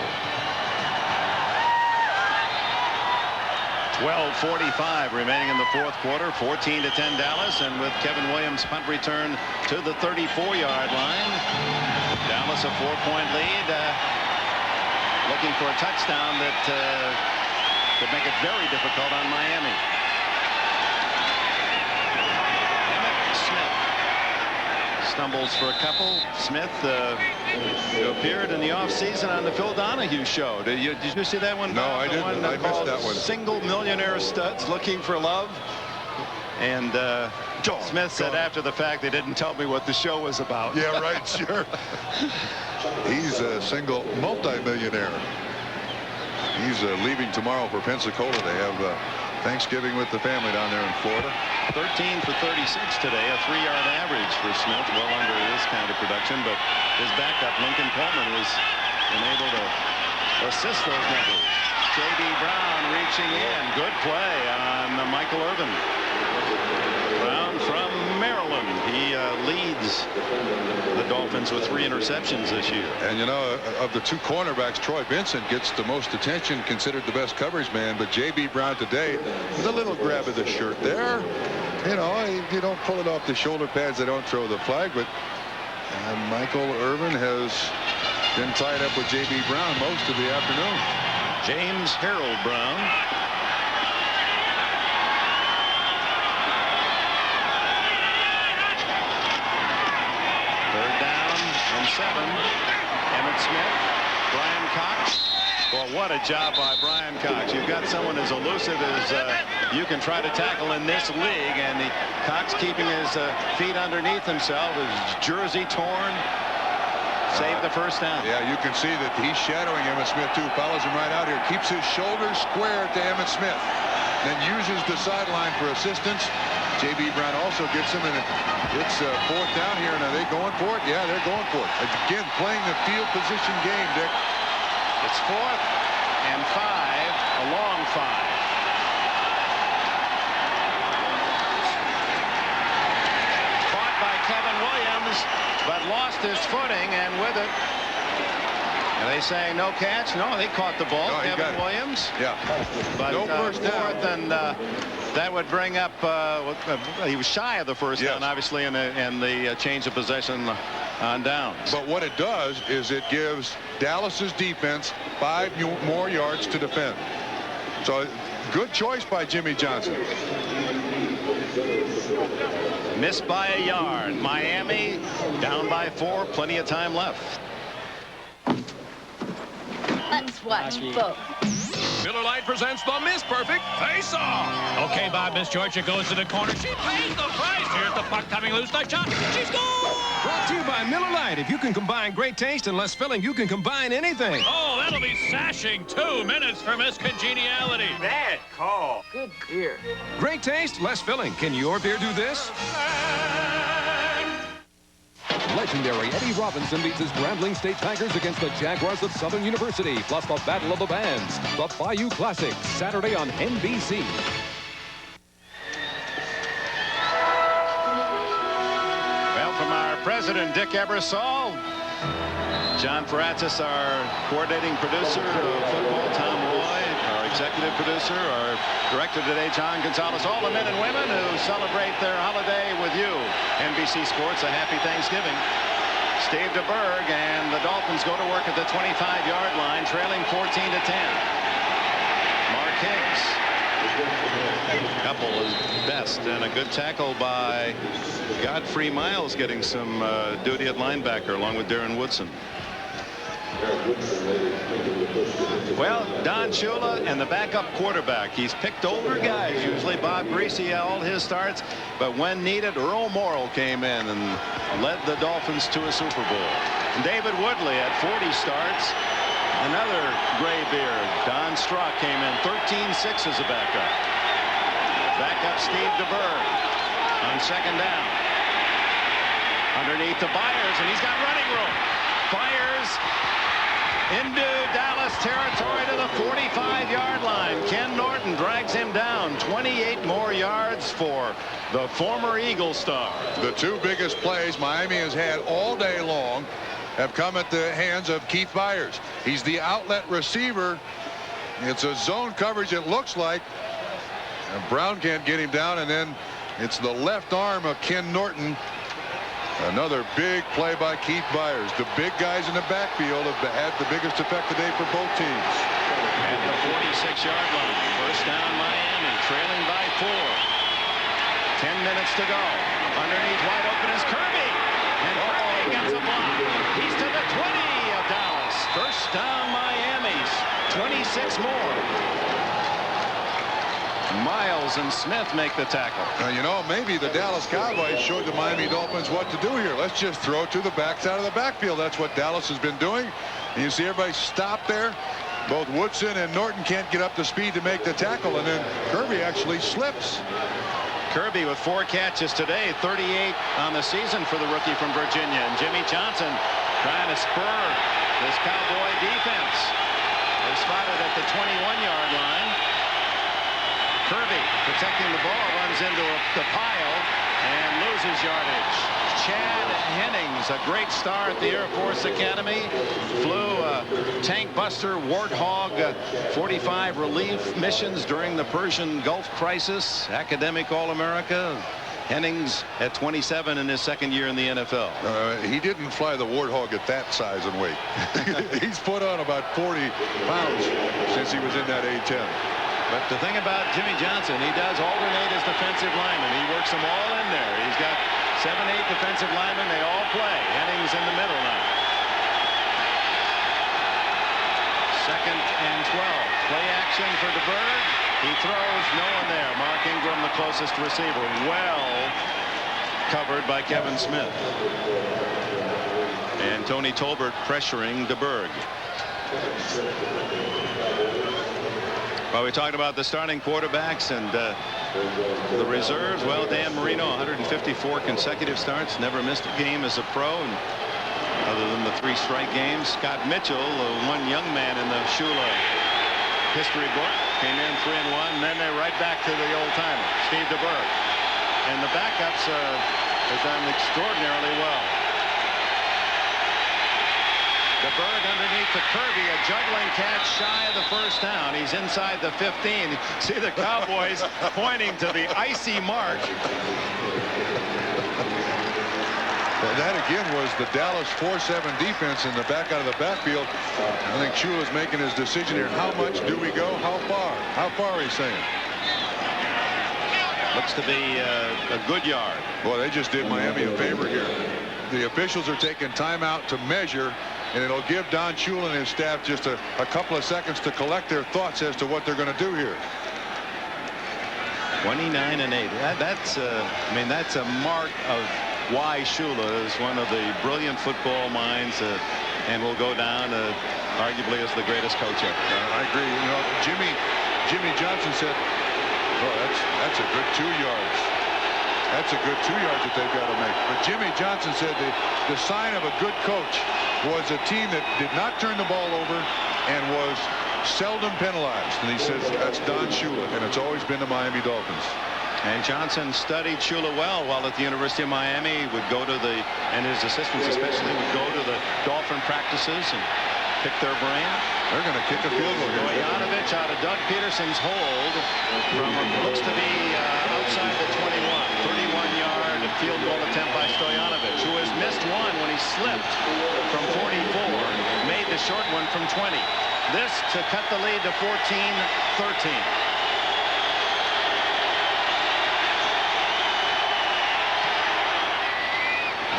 12:45 remaining in the fourth quarter. 14-10 Dallas, and with Kevin Williams' punt return to the 34-yard line. Dallas a 4-point lead, looking for a touchdown that could make it very difficult on Miami. Smith stumbles for a couple. Smith appeared in the offseason on the Phil Donahue show. Did you see that one? No, I didn't. I missed that one. Single millionaire studs looking for love. And Smith said after the fact, they didn't tell me what the show was about. Yeah, right, sure. He's a single multimillionaire. He's leaving tomorrow for Pensacola. They have Thanksgiving with the family down there in Florida. 13 for 36 today, a 3-yard average for Smith, well under this kind of production, but his backup, Lincoln Coleman, was unable to assist those numbers. J.B. Brown reaching in. Good play on Michael Irvin. Brown from Maryland. He leads the Dolphins with 3 interceptions this year. And, you know, of the 2 cornerbacks, Troy Vincent gets the most attention, considered the best coverage man. But J.B. Brown today, with a little grab of the shirt there. You know, if you don't pull it off the shoulder pads, they don't throw the flag. But Michael Irvin has been tied up with J.B. Brown most of the afternoon. James Harold Brown. Third down and 7. Emmett Smith, Brian Cox, Well, what a job by Brian Cox. You've got someone as elusive as you can try to tackle in this league, and Cox keeping his feet underneath himself, his jersey torn, saved the first down. Yeah, you can see that he's shadowing Emmitt Smith too. Follows him right out here. Keeps his shoulders square to Emmitt Smith. Then uses the sideline for assistance. J.B. Brown also gets him, and it's fourth down here. And are they going for it? Yeah, they're going for it. Again, playing the field position game, Dick. It's 4th and 5, a long 5. Caught by Kevin Williams, but lost his footing, and with it, are they saying no catch? No, they caught the ball, No, Kevin Williams. Yeah. But no first down. 4th, and that would bring up, he was shy of the first down, obviously, in the change of possession on downs. But what it does is it gives Dallas's defense 5 more yards to defend. So good choice by Jimmy Johnson. Missed by a yard. Miami down by 4. Plenty of time left. Let's watch both. Miller Lite presents the Miss Perfect Face-Off. Okay, Bob, Miss Georgia goes to the corner. She pays the price. Here's the puck coming loose. Nice shot. She's gone. Brought to you by Miller Lite. If you can combine great taste and less filling, you can combine anything. Oh, that'll be sashing. 2 minutes for Miss Congeniality. Bad call. Good beer. Great taste, less filling. Can your beer do this? Legendary Eddie Robinson beats his Grambling State Tigers against the Jaguars of Southern University, plus the Battle of the Bands, the Bayou Classic, Saturday on NBC. Well, from our president, Dick Ebersol, John Faratzis, our coordinating producer of football, Tom Roy, our executive producer, our director today, John Gonzalez, all the men and women who celebrate their holiday with you. NBC Sports, a happy Thanksgiving. Steve DeBerg and the Dolphins go to work at the 25-yard line, trailing 14-10. Mark Higgs, couple is best, and a good tackle by Godfrey Miles, getting some duty at linebacker along with Darren Woodson. Well, Don Shula and the backup quarterback. He's picked older guys, usually Bob Greasy, all his starts, but when needed, Earl Morrall came in and led the Dolphins to a Super Bowl. And David Woodley at 40 starts. Another gray beard, Don Strzok, came in 13-6 as a backup. Backup Steve DeBerg on second down. Underneath to Byars, and he's got running room. Byars into Dallas territory to the 45-yard line. Ken Norton drags him down. 28 more yards for the former Eagle star. The 2 biggest plays Miami has had all day long have come at the hands of Keith Byars. He's the outlet receiver. It's a zone coverage, it looks like. And Brown can't get him down, and then it's the left arm of Ken Norton. Another big play by Keith Byars. The big guys in the backfield have had the biggest effect today for both teams. At the 46-yard line, first down Miami, trailing by 4. 10 minutes to go. Underneath, wide open is Kirby. And Kirby gets a block. He's to the 20 of Dallas. First down Miami's. 26 more. Miles and Smith make the tackle. You know, maybe the Dallas Cowboys showed the Miami Dolphins what to do here. Let's just throw to the backside of the backfield. That's what Dallas has been doing. And you see everybody stop there. Both Woodson and Norton can't get up to speed to make the tackle, and then Kirby actually slips. Kirby with 4 catches today, 38 on the season for the rookie from Virginia. And Jimmy Johnson trying to spur this Cowboy defense. They're spotted at the 21-yard line. Kirby protecting the ball, runs into the pile and loses yardage. Chad Hennings, a great star at the Air Force Academy, flew a tank buster Warthog 45 relief missions during the Persian Gulf crisis. Academic All-America. Hennings at 27 in his second year in the NFL. He didn't fly the Warthog at that size and weight. He's put on about 40 pounds since he was in that A-10. But the thing about Jimmy Johnson, he does alternate his defensive linemen. He works them all in there. He's got 7, 8 defensive linemen. They all play. Hennings in the middle now. 2nd and 12. Play action for DeBerg. He throws, no one there. Mark Ingram, the closest receiver. Well covered by Kevin Smith. And Tony Tolbert pressuring DeBerg. Well, we talked about the starting quarterbacks and the reserves. Well, Dan Marino, 154 consecutive starts, never missed a game as a pro, and other than the 3 strike games. Scott Mitchell, one young man in the Shula history book, came in 3-1, and then they're right back to the old timer, Steve DeBerg. And the backups have done extraordinarily well. DeBerg underneath the Kirby, a juggling catch shy of the first down. He's inside the 15. See the Cowboys pointing to the icy mark. And that again was the Dallas 4-7 defense in the back out of the backfield. I think Shula's making his decision here. How much do we go? How far? How far he's saying? Looks to be a good yard. Boy, they just did Miami a favor here. The officials are taking timeout to measure, and it'll give Don Shula and his staff just a couple of seconds to collect their thoughts as to what they're going to do here. 29-8. That's I mean, that's a mark of why Shula is one of the brilliant football minds and will go down arguably as the greatest coach ever. I agree. You know, Jimmy Johnson said, "Oh, that's a good 2 yards. That's a good 2 yards that they've got to make." But Jimmy Johnson said the sign of a good coach was a team that did not turn the ball over and was seldom penalized. And he says that's Don Shula, and it's always been the Miami Dolphins. And Johnson studied Shula well while at the University of Miami. He would go to and his assistants especially would go to the Dolphin practices and pick their brain. They're going to kick a field goal here. Stoyanovich out of Doug Peterson's hold from looks to be outside the 21. 31-yard field goal attempt by Stoyanovich, who has missed one when he slipped from 44, made the short one from 20. This to cut the lead to 14-13.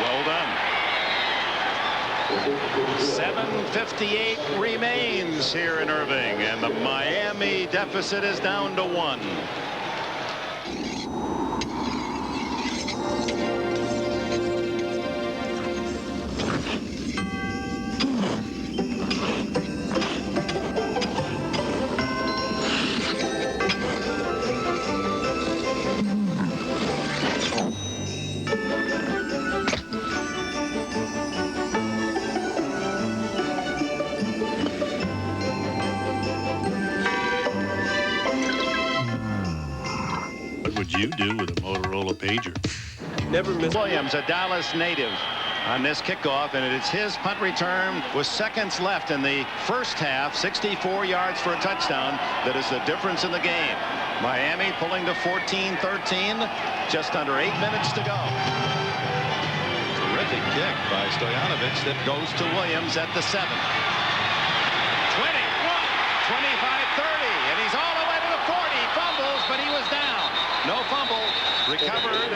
Well done. 7:58 remains here in Irving, and the Miami deficit is down to 1. You do with a Motorola pager. Never miss. Williams, a Dallas native, on this kickoff, and it's his punt return with seconds left in the first half. 64 yards for a touchdown. That is the difference in the game. Miami pulling to 14-13. Just under 8 minutes to go. Terrific kick by Stoyanovich that goes to Williams at the 7. 21, 25-30, and he's all the way to the 40. Fumbles, but he was down. No fumble recovered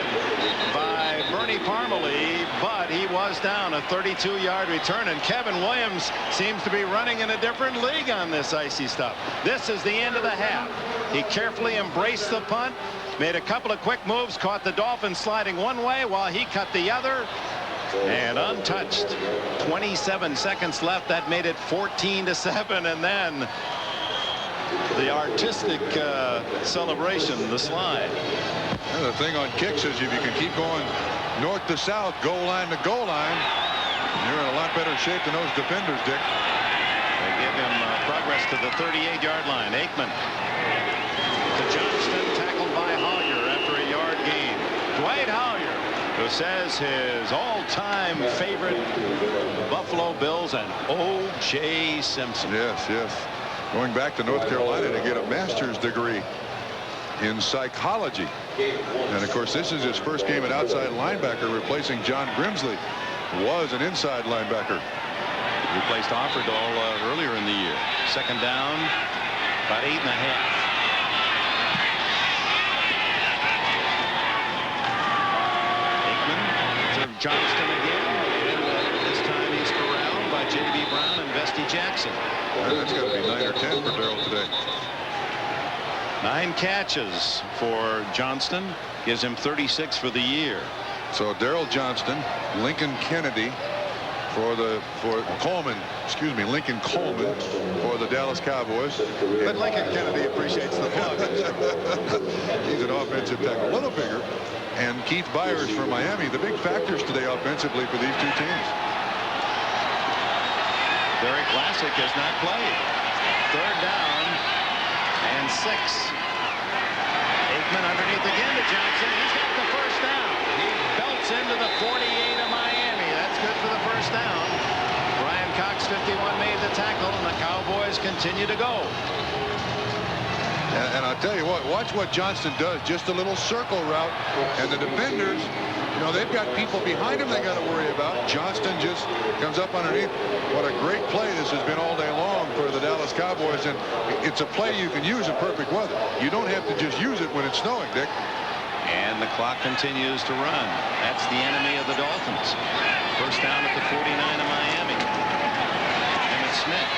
by Bernie Parmalee, but he was down. A 32-yard return, and Kevin Williams seems to be running in a different league on this icy stuff. This is the end of the half. He carefully embraced the punt, made a couple of quick moves, caught the Dolphins sliding one way while he cut the other, and untouched. 27 seconds left. That made it 14-7, and then the artistic celebration, the slide. And the thing on kicks is if you can keep going north to south, goal line to goal line, you're in a lot better shape than those defenders, Dick. They give him progress to the 38-yard line. Aikman to Johnston, tackled by Hollier after a yard gain. Dwight Hollier, who says his all-time favorite Buffalo Bills and O.J. Simpson. Yes. Going back to North Carolina to get a master's degree in psychology. And of course, this is his first game at outside linebacker, replacing John Grimsley, who was an inside linebacker. Replaced Offerdahl earlier in the year. Second down, about 8.5. Aikman to Johnston again. And this time he's corralled by J.B. Brown and Vesty Jackson. That's got to be 9 or 10 for Darrell today. 9 catches for Johnston. Gives him 36 for the year. So Darrell Johnston, Lincoln Kennedy Lincoln Coleman for the Dallas Cowboys. But Lincoln Kennedy appreciates the plug. He's an offensive tackle, a little bigger. And Keith Byars for Miami, the big factors today offensively for these two teams. Very Classic has not played. 3rd down and 6. Aikman underneath again to Johnson. He's got the first down. He belts into the 48 of Miami. That's good for the first down. Brian Cox, 51, made the tackle, and the Cowboys continue to go. And I'll tell you what, watch what Johnston does. Just a little circle route. And the defenders, you know, they've got people behind him they got to worry about. Johnston just comes up underneath. What a great play this has been all day long for the Dallas Cowboys. And it's a play you can use in perfect weather. You don't have to just use it when it's snowing, Dick. And the clock continues to run. That's the enemy of the Dolphins. First down at the 49 of Miami. Emmett Smith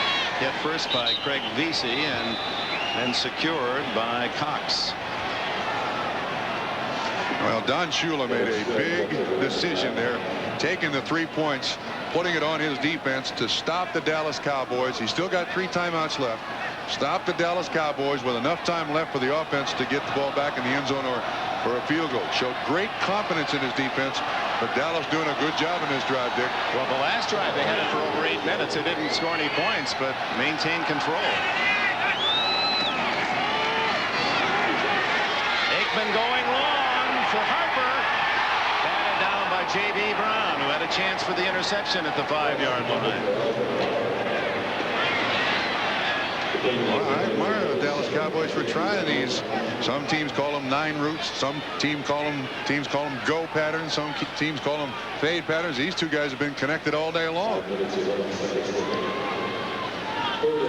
hit first by Craig Vesey and then secured by Cox. Well, Don Shula made a big decision there, taking the 3 points, putting it on his defense to stop the Dallas Cowboys. He's still got 3 timeouts left. Stop the Dallas Cowboys with enough time left for the offense to get the ball back in the end zone or for a field goal. Showed great confidence in his defense, but Dallas doing a good job in this drive, Dick. Well, the last drive they had it for over 8 minutes. They didn't score any points, but maintained control. Aikman going long for Harper. Batted down by J.B. Brown, who had a chance for the interception at the 5-yard line. Well, I admire the Dallas Cowboys for trying these. Some teams call them 9 routes. Some teams call them go patterns. Some teams call them fade patterns. These two guys have been connected all day long.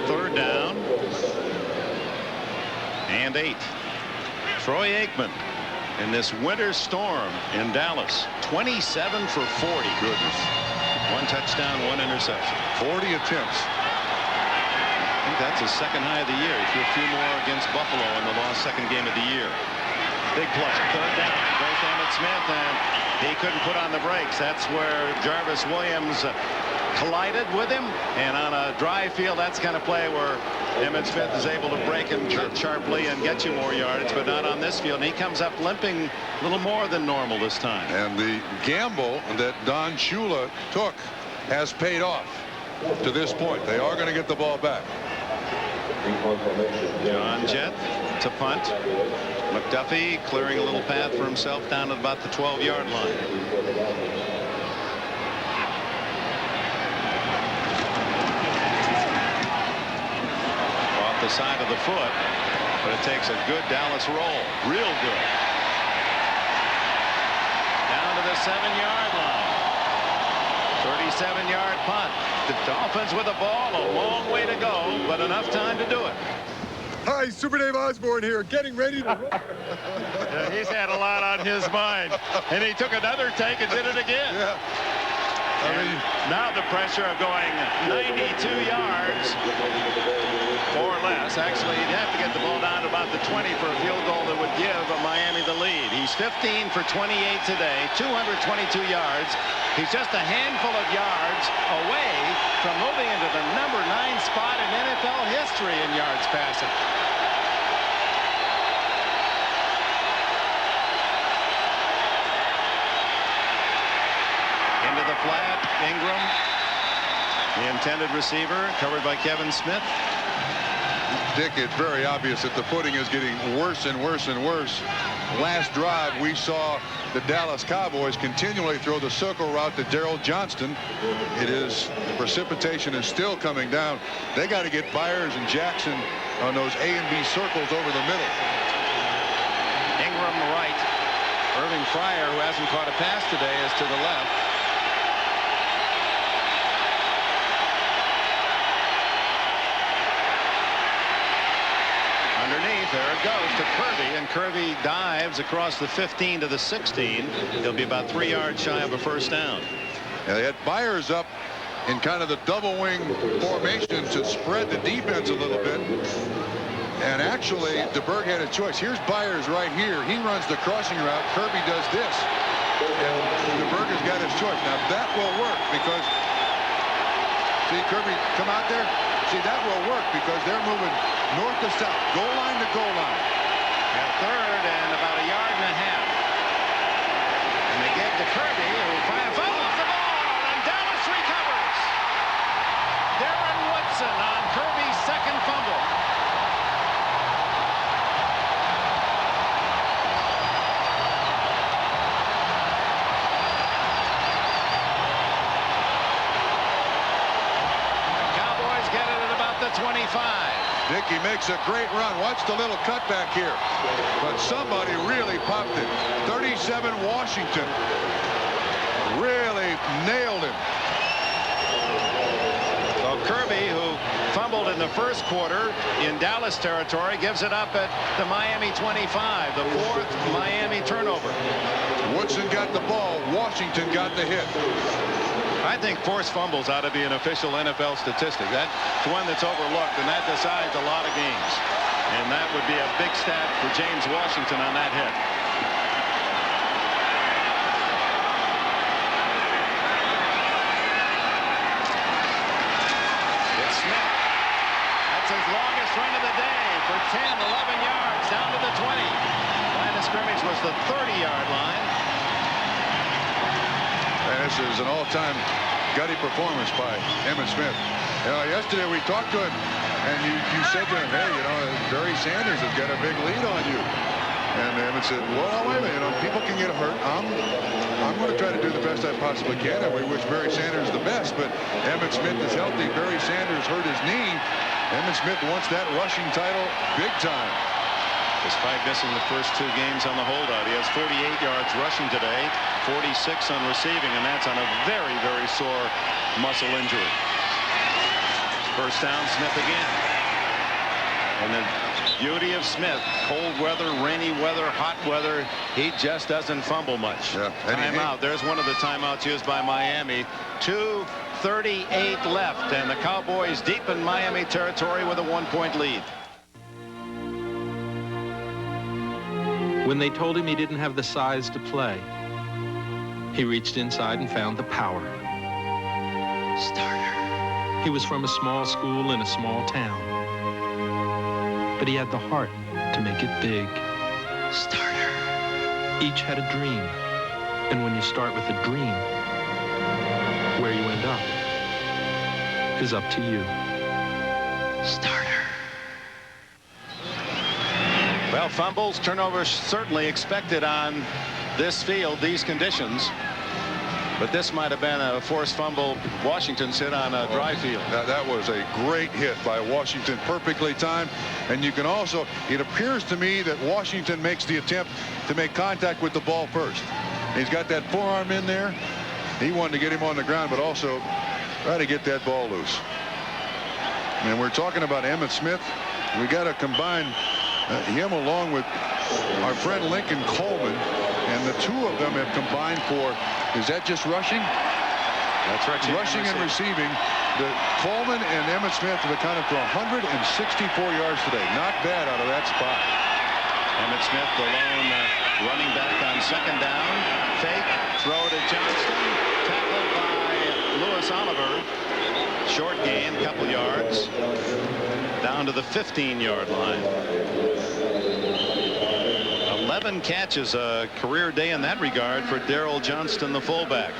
3rd down and 8. Troy Aikman in this winter storm in Dallas. 27 for 40. Goodness. 1 touchdown, 1 interception. 40 attempts. I think that's his 2nd high of the year. He threw a few more against Buffalo in the lost 2nd game of the year. Big play. 3rd down. Goes to Emmett Smith, and he couldn't put on the brakes. That's where Jarvis Williams collided with him. And on a dry field, that's the kind of play where Emmett Smith is able to break him sharply and get you more yardage, but not on this field. And he comes up limping a little more than normal this time. And the gamble that Don Shula took has paid off to this point. They are going to get the ball back. John Jett to punt. McDuffie clearing a little path for himself down at about the 12-yard line. Off the side of the foot, but it takes a good Dallas roll. Real good. Down to the 7-yard line. 37-yard punt. The Dolphins with the ball, a long way to go, but enough time to do it. Hi, Super Dave Osborne here, getting ready to... Yeah, he's had a lot on his mind, and he took another take and did it again. Yeah. Now the pressure of going 92 yards or less. Actually, he'd have to get the ball down to about the 20 for a field goal that would give Miami the lead. He's 15 for 28 today, 222 yards. He's just a handful of yards away from moving into the number 9 spot in NFL history in yards passing. Into the flat, Ingram, the intended receiver, covered by Kevin Smith. Dick, it's very obvious that the footing is getting worse and worse and worse. Last drive, we saw the Dallas Cowboys continually throw the circle route to Darrell Johnston. The precipitation is still coming down. They got to get Byars and Jackson on those A and B circles over the middle. Ingram right. Irving Fryer, who hasn't caught a pass today, is to the left. Underneath, there it goes to Kirby, and Kirby dives across the 15 to the 16. He'll be about 3 yards shy of a first down. They had Byars up in kind of the double wing formation to spread the defense a little bit. And actually, DeBerg had a choice. Here's Byars right here. He runs the crossing route. Kirby does this. And DeBerg has got his choice. Now, that will work because, see Kirby come out there? See, that will work because they're moving north to south, goal line to goal line. At third and about a yard and a half. And they get to Kirby, who fumbles the ball, and Dallas recovers. Darren Woodson on Kirby's second fumble. The 25. Dickey makes a great run. Watch the little cutback here. But somebody really popped it. 37 Washington. Really nailed him. So Kirby, who fumbled in the first quarter in Dallas territory, gives it up at the Miami 25. The fourth Miami turnover. Woodson got the ball. Washington got the hit. I think forced fumbles ought to be an official NFL statistic. That's one that's overlooked, and that decides a lot of games. And that would be a big stat for James Washington on that hit. It's Smith. That's his longest run of the day for 10, 11 yards down to the 20. Line of scrimmage was the 30-yard line. This is an all-time gutty performance by Emmitt Smith. You know, yesterday we talked to him, and you said to him, hey, you know, Barry Sanders has got a big lead on you. And Emmitt said, well, wait a minute, you know, people can get hurt. I'm going to try to do the best I possibly can, and we wish Barry Sanders the best, but Emmitt Smith is healthy. Barry Sanders hurt his knee. Emmitt Smith wants that rushing title big time. Despite missing the first two games on the holdout, he has 48 yards rushing today, 46 on receiving, and that's on a very, very sore muscle injury. First down, Smith again. And the beauty of Smith, cold weather, rainy weather, hot weather, he just doesn't fumble much. Yeah. Timeout. There's one of the timeouts used by Miami. 2:38 left, and the Cowboys deep in Miami territory with a 1-point lead. When they told him he didn't have the size to play, he reached inside and found the power. Starter. He was from a small school in a small town, but he had the heart to make it big. Starter. Each had a dream, and when you start with a dream, where you end up is up to you. Starter. Well, fumbles, turnovers certainly expected on this field, these conditions. But this might have been a forced fumble. Washington's hit on a dry field. That was a great hit by Washington, perfectly timed. And you can also, it appears to me that Washington makes the attempt to make contact with the ball first. He's got that forearm in there. He wanted to get him on the ground, but also try to get that ball loose. And we're talking about Emmitt Smith. We got to combine him along with our friend Lincoln Coleman, and the two of them have combined for, is that just rushing? That's right. Rushing and receiving. The Coleman and Emmitt Smith have accounted for 164 yards today. Not bad out of that spot. Emmitt Smith, the lone running back on second down. Fake, throw to Johnston, tackled by Lewis Oliver. Short gain, couple yards, down to the 15-yard line. 11 catches, a career day in that regard for Darrell Johnston, the fullback.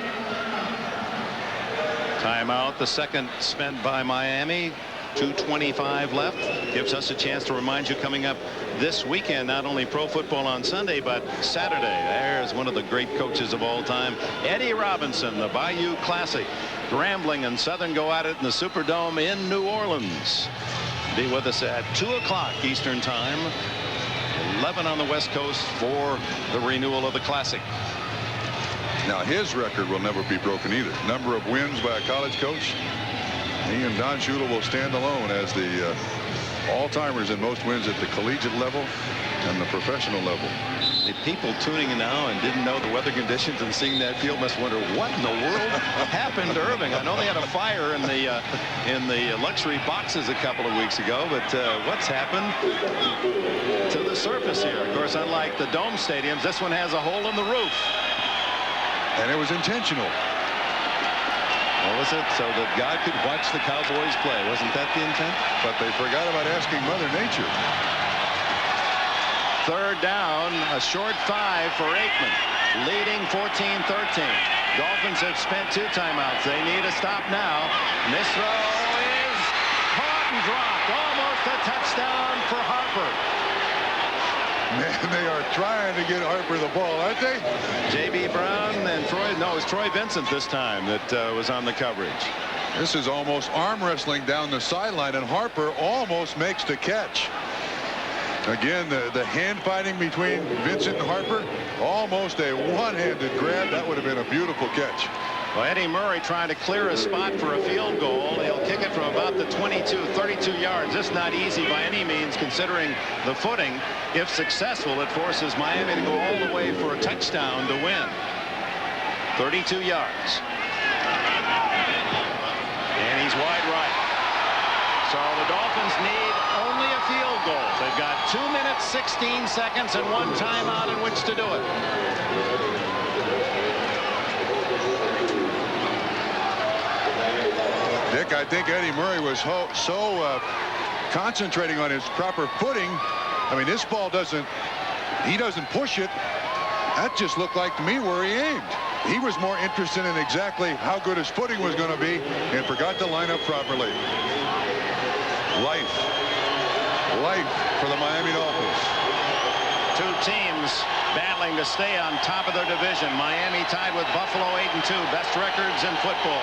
Timeout, the second spent by Miami. 2:25 left. Gives us a chance to remind you, coming up this weekend, not only pro football on Sunday, but Saturday. There's one of the great coaches of all time, Eddie Robinson, the Bayou Classic. Grambling and Southern go at it in the Superdome in New Orleans. Be with us at 2 o'clock Eastern Time. 11 on the West Coast for the renewal of the Classic. Now his record will never be broken either. Number of wins by a college coach. He and Don Shula will stand alone as the all-timers in most wins at the collegiate level and the professional level. The people tuning in now and didn't know the weather conditions and seeing that field must wonder what in the world happened to Irving. I know they had a fire in the luxury boxes a couple of weeks ago, but what's happened to the surface here? Of course, unlike the dome stadiums, this one has a hole in the roof. And it was intentional. What was it? So that God could watch the Cowboys play. Wasn't that the intent? But they forgot about asking Mother Nature. Third down, a short 5 for Aikman, leading 14-13. Dolphins have spent 2 timeouts. They need a stop now. This throw is caught and dropped. Almost a touchdown for Harper. Man, they are trying to get Harper the ball, aren't they? J.B. Brown and Troy. No, it was Troy Vincent this time that was on the coverage. This is almost arm wrestling down the sideline, and Harper almost makes the catch. Again, the hand fighting between Vincent and Harper, almost a one-handed grab. That would have been a beautiful catch. Well, Eddie Murray trying to clear a spot for a field goal. He'll kick it from about the 32 yards. This is not easy by any means, considering the footing. If successful, it forces Miami to go all the way for a touchdown to win. 32 yards. And he's wide right. So the Dolphins need only a field goal. They've got 2 minutes, 16 seconds, and 1 timeout in which to do it. Dick, I think Eddie Murray was so concentrating on his proper footing. I mean, this ball he doesn't push it. That just looked like to me where he aimed. He was more interested in exactly how good his footing was going to be and forgot to line up properly. Life for the Miami Dolphins. 2 teams battling to stay on top of their division. Miami tied with Buffalo 8-2, best records in football.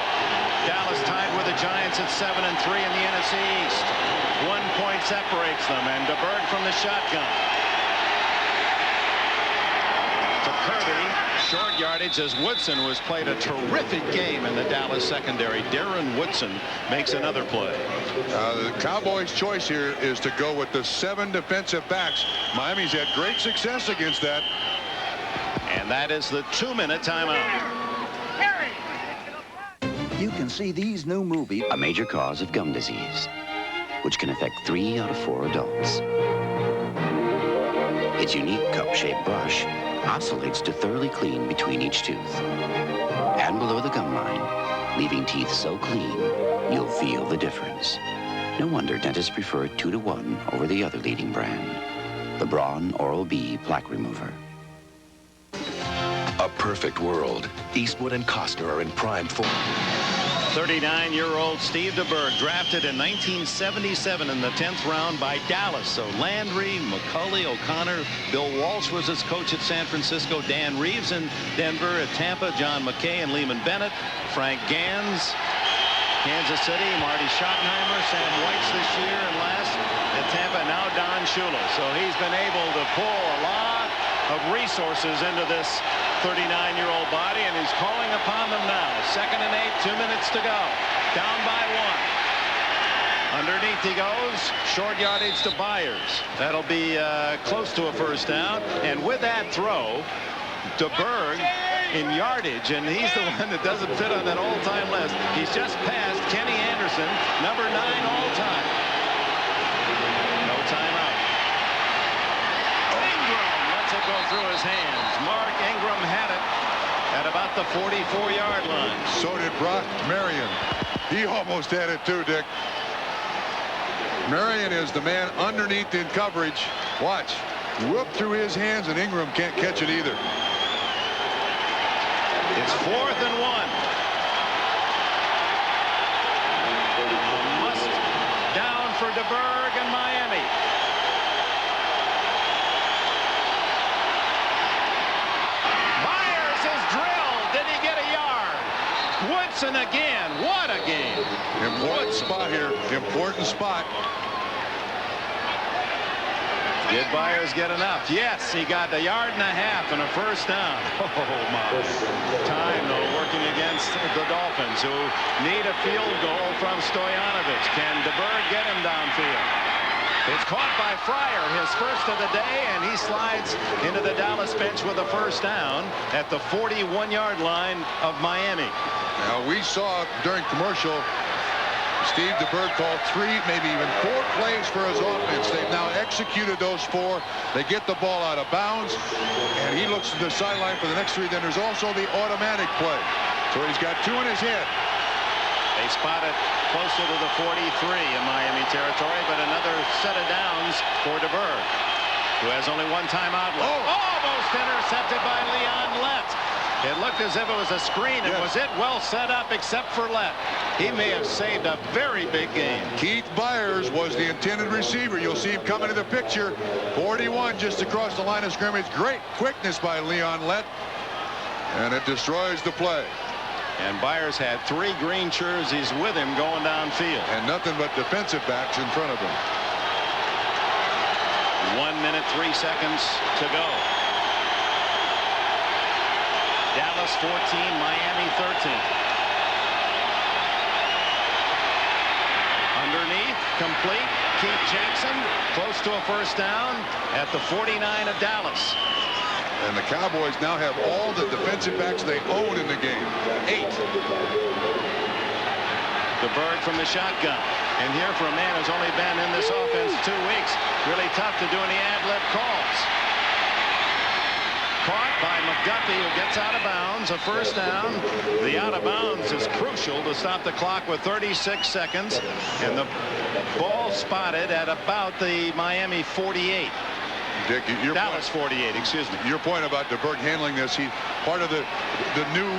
Dallas tied with the Giants at 7-3 in the NFC East. 1 point separates them, and DeBerg from the shotgun. To Kirby, short yardage as Woodson was played a terrific game in the Dallas secondary. Darren Woodson makes another play. The Cowboys' choice here is to go with the 7 defensive backs. Miami's had great success against that. And that is the 2-minute timeout. You can see these new movies. A major cause of gum disease, which can affect 3 out of 4 adults. Its unique cup-shaped brush oscillates to thoroughly clean between each tooth and below the gum line, leaving teeth so clean you'll feel the difference. No wonder dentists prefer 2-to-1 over the other leading brand, the Braun Oral-B Plaque Remover. A perfect world. Eastwood and Costner are in prime form. 39-year-old Steve DeBerg, drafted in 1977 in the 10th round by Dallas. So Landry, McCulley, O'Connor, Bill Walsh was his coach at San Francisco, Dan Reeves in Denver, at Tampa, John McKay and Lehman Bennett, Frank Gans, Kansas City, Marty Schottenheimer, Sam Whites this year, and last at Tampa, now Don Shula. So he's been able to pull a lot of resources into this 39-year-old body, and he's calling upon them now. 2nd and 8, 2 minutes to go. Down by 1. Underneath he goes. Short yardage to Byars. That'll be close to a first down. And with that throw, DeBerg in yardage, and he's the one that doesn't fit on that all-time list. He's just passed Kenny Anderson, number 9 all-time. No timeout. Ingram lets it go through his hands. Mark Ingram had it at about the 44-yard line. So did Brock Marion. He almost had it too, Dick. Marion is the man underneath in coverage. Watch. Whoop through his hands, and Ingram can't catch it either. It's 4th and 1. A must down for DeBerg and Miami. Byars is drilled. Did he get a yard? Woodson again. What a game. Important spot here. Important spot. Did Byars get enough? Yes, he got a yard and a half and a first down. Oh, my. Time, though, working against the Dolphins, who need a field goal from Stoyanovich. Can DeBerg get him downfield? It's caught by Fryer, his first of the day, and he slides into the Dallas bench with a first down at the 41-yard line of Miami. Now, we saw during commercial, Steve DeBerg called 3, maybe even 4 plays for his offense. They've now executed those 4. They get the ball out of bounds, and he looks to the sideline for the next 3. Then there's also the automatic play. So he's got 2 in his head. They spot it closer to the 43 in Miami territory, but another set of downs for DeBerg, who has only 1 timeout left. Almost intercepted by Leon Lett. It looked as if it was a screen. It was well set up except for Lett. He may have saved a very big game. Keith Byars was the intended receiver. You'll see him coming to the picture. 41 just across the line of scrimmage. Great quickness by Leon Lett. And it destroys the play. And Byars had 3 green jerseys with him going downfield. And nothing but defensive backs in front of him. 1 minute, 3 seconds to go. Dallas 14, Miami 13. Underneath, complete. Keith Jackson close to a first down at the 49 of Dallas. And the Cowboys now have all the defensive backs they own in the game. 8. DeBerg from the shotgun. And here for a man who's only been in this offense 2 weeks, really tough to do any ad-lib calls. Caught by McGuffey, who gets out of bounds, a first down. The out of bounds is crucial to stop the clock with 36 seconds. And the ball spotted at about the Miami 48. Dick, Dallas 48, excuse me. Your point about DeBerg handling this, part of the new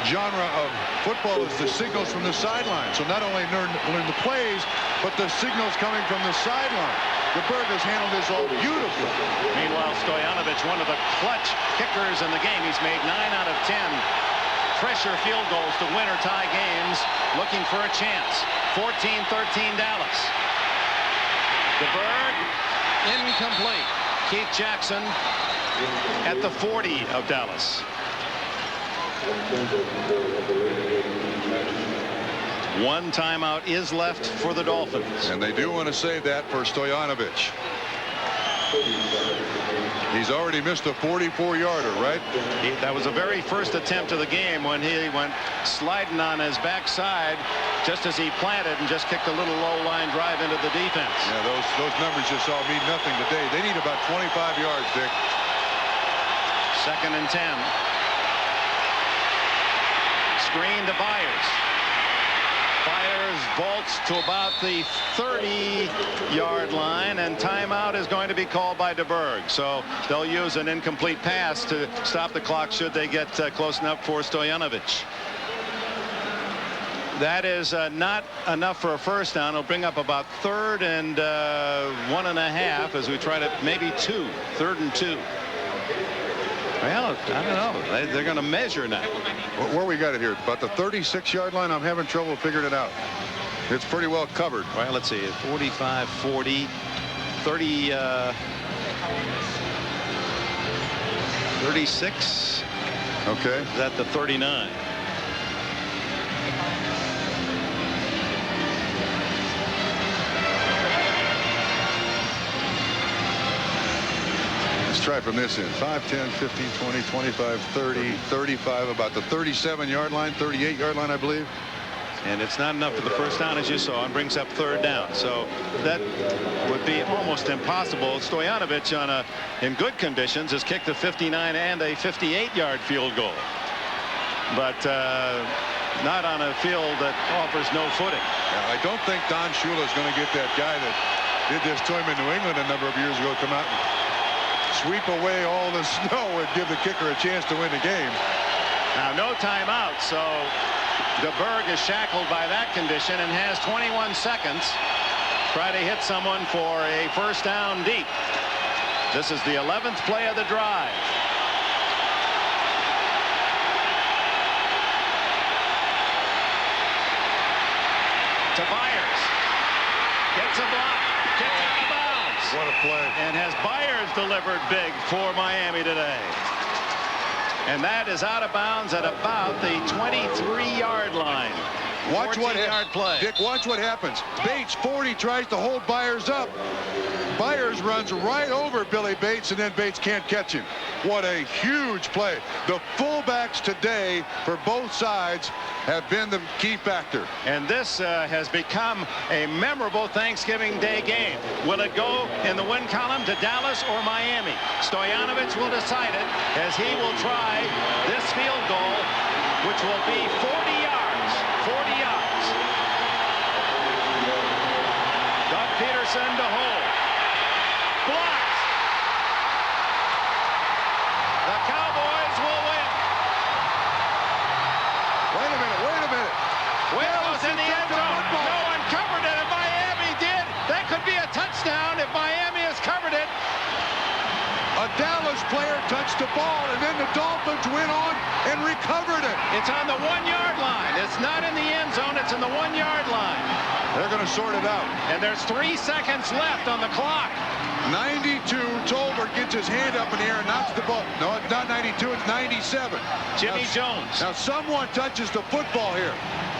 genre of football is the signals from the sideline. So not only learn the plays, but the signals coming from the sideline. DeBerg has handled this all beautifully. Meanwhile, Stoyanovich, one of the clutch kickers in the game. He's made 9 out of 10 pressure field goals to win or tie games, looking for a chance. 14-13 Dallas. DeBerg, incomplete. Keith Jackson at the 40 of Dallas. 1 timeout is left for the Dolphins. And they do want to save that for Stoyanovich. He's already missed a 44-yarder, right? That was the very first attempt of the game when he went sliding on his backside just as he planted and just kicked a little low line drive into the defense. Yeah, those numbers just all mean nothing today. They need about 25 yards, Dick. 2nd and 10. Screen to Byars. Byars vaults to about the 30-yard line, and timeout is going to be called by DeBerg. So they'll use an incomplete pass to stop the clock should they get close enough for Stoyanovich. That is not enough for a first down. It'll bring up about 3rd and 1.5 as we try to maybe 2. 3rd and 2. Well, I don't know. They're going to measure now. Where we got it here? About the 36-yard line. I'm having trouble figuring it out. It's pretty well covered. Well, let's see. 45, 40, 30, 36. Okay. Is that the 39? Try from this end. 5, 10, 15, 20, 25, 30, 35, about the 37-yard line, 38-yard line, I believe. And it's not enough for the first down, as you saw, and brings up 3rd down. So that would be almost impossible. Stoyanovich, in good conditions, has kicked a 59 and a 58-yard field goal. But not on a field that offers no footing. Yeah, I don't think Don Shula is going to get that guy that did this to him in New England a number of years ago come out and sweep away all the snow and give the kicker a chance to win the game. Now, no timeout, so DeBerg is shackled by that condition and has 21 seconds. Try to hit someone for a first down deep. This is the 11th play of the drive. To Byars. Gets a block. Gets out of bounds. What a play. And has Byars delivered big for Miami today. And that is out of bounds at about the 23-yard line. Watch what play. Dick, watch what happens. Bates 40 tries to hold Byars up. Byars runs right over Billy Bates, and then Bates can't catch him. What a huge play. The fullbacks today for both sides have been the key factor. And this has become a memorable Thanksgiving Day game. Will it go in the win column to Dallas or Miami? Stoyanovich will decide it as he will try this field goal, which will be 40 yards. 40 yards. Doug Peterson to hold. Blocked. The Cowboys will win. Wait a minute, wait a minute. Will was in the end zone. No one covered it, and Miami did. That could be a touchdown if Miami has covered it. A Dallas player touched the ball, and then the Dolphins went on and recovered it. It's on the 1-yard line. It's not in the end zone. It's in the 1-yard line. They're going to sort it out. And there's 3 seconds left on the clock. 92, Tolbert gets his hand up in the air and knocks the ball. No, it's not 92, it's 97. Jimmy Jones. Now someone touches the football here.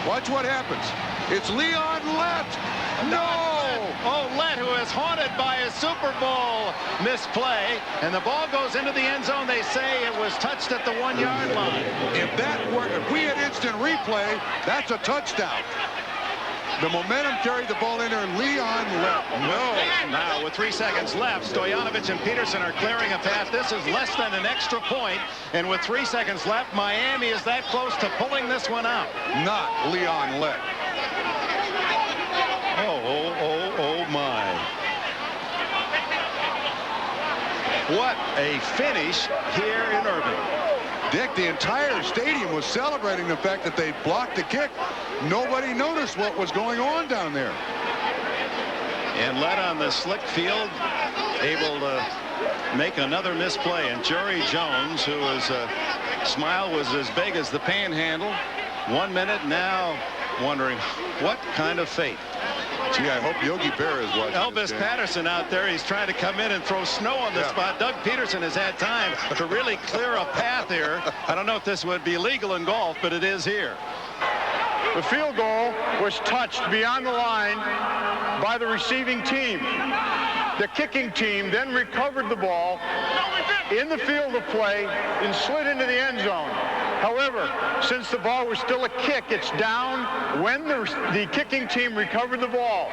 Watch what happens. It's Leon Lett. No! Oh, Lett, who is haunted by a Super Bowl misplay, and the ball goes into the end zone. They say it was touched at the 1-yard line. If we had instant replay, that's a touchdown. The momentum carried the ball in there, and Leon Lett. No. Now, with 3 seconds left, Stoyanovich and Peterson are clearing a path. This is less than an extra point, and with 3 seconds left, Miami is that close to pulling this one out. Not Leon Lett. Oh, my. What a finish here in Irving. Dick, the entire stadium was celebrating the fact that they blocked the kick. Nobody noticed what was going on down there. And Lett on the slick field, able to make another misplay. And Jerry Jones, whose smile was as big as the panhandle, 1 minute now wondering what kind of fate. Gee, I hope Yogi Berra is watching. Elvis Patterson out there. He's trying to come in and throw snow on the spot. Doug Peterson has had time to really clear a path here. I don't know if this would be legal in golf, but it is here. The field goal was touched beyond the line by the receiving team. The kicking team then recovered the ball in the field of play and slid into the end zone. However, since the ball was still a kick, it's down when the kicking team recovered the ball.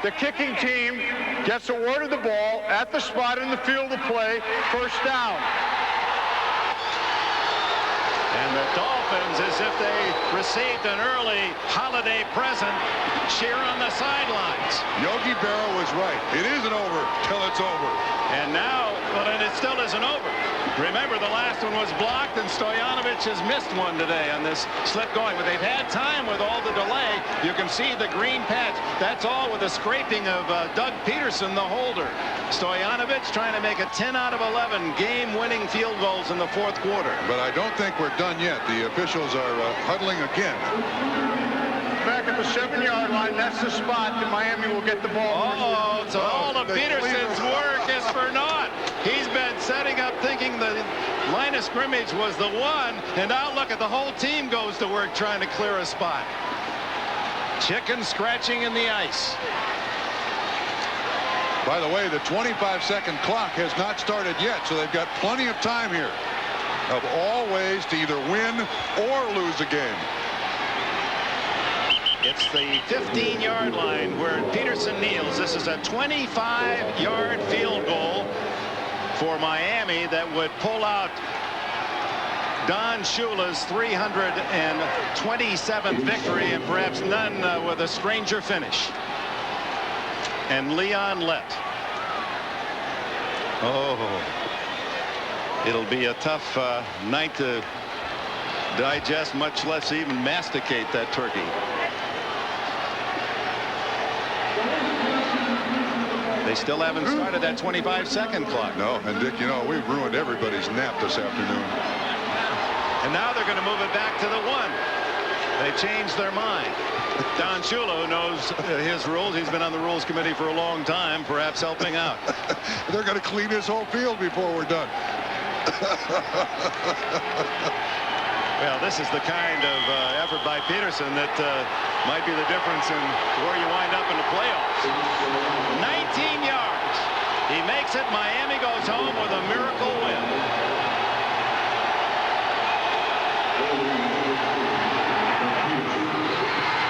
The kicking team gets awarded the ball at the spot in the field of play, first down. And the Dolphins, as if they received an early holiday present, cheer on the sidelines. Yogi Berra was right. It isn't over till it's over. And now, well, and it still isn't over. Remember, the last one was blocked, and Stoyanovich has missed one today on this slip going. But they've had time with all the delay. You can see the green patch. That's all with the scraping of Doug Peterson, the holder. Stoyanovich trying to make a 10 out of 11 game-winning field goals in the fourth quarter. But I don't think we're done yet. The officials are huddling again. Back at the 7-yard line, that's the spot that Miami will get the ball. Oh, so all of Peterson's work is for naught. He's been setting up thinking the line of scrimmage was the one, and now look at the whole team goes to work trying to clear a spot. Chicken scratching in the ice. By the way, the 25-second clock has not started yet, so they've got plenty of time here of all ways to either win or lose a game. It's the 15-yard line where Peterson kneels. This is a 25-yard field goal for Miami that would pull out Don Shula's 327th victory, and perhaps none with a stranger finish. And Leon Lett. Oh, it'll be a tough night to digest, much less even masticate that turkey. They still haven't started that 25-second clock. No, and Dick, you know, we've ruined everybody's nap this afternoon. And now they're going to move it back to the 1. They changed their mind. Don Shula, who knows his rules, he's been on the rules committee for a long time, perhaps helping out. They're going to clean this whole field before we're done. Well, this is the kind of effort by Peterson that might be the difference in where you wind up in the playoffs. 19 yards. He makes it. Miami goes home with a miracle win.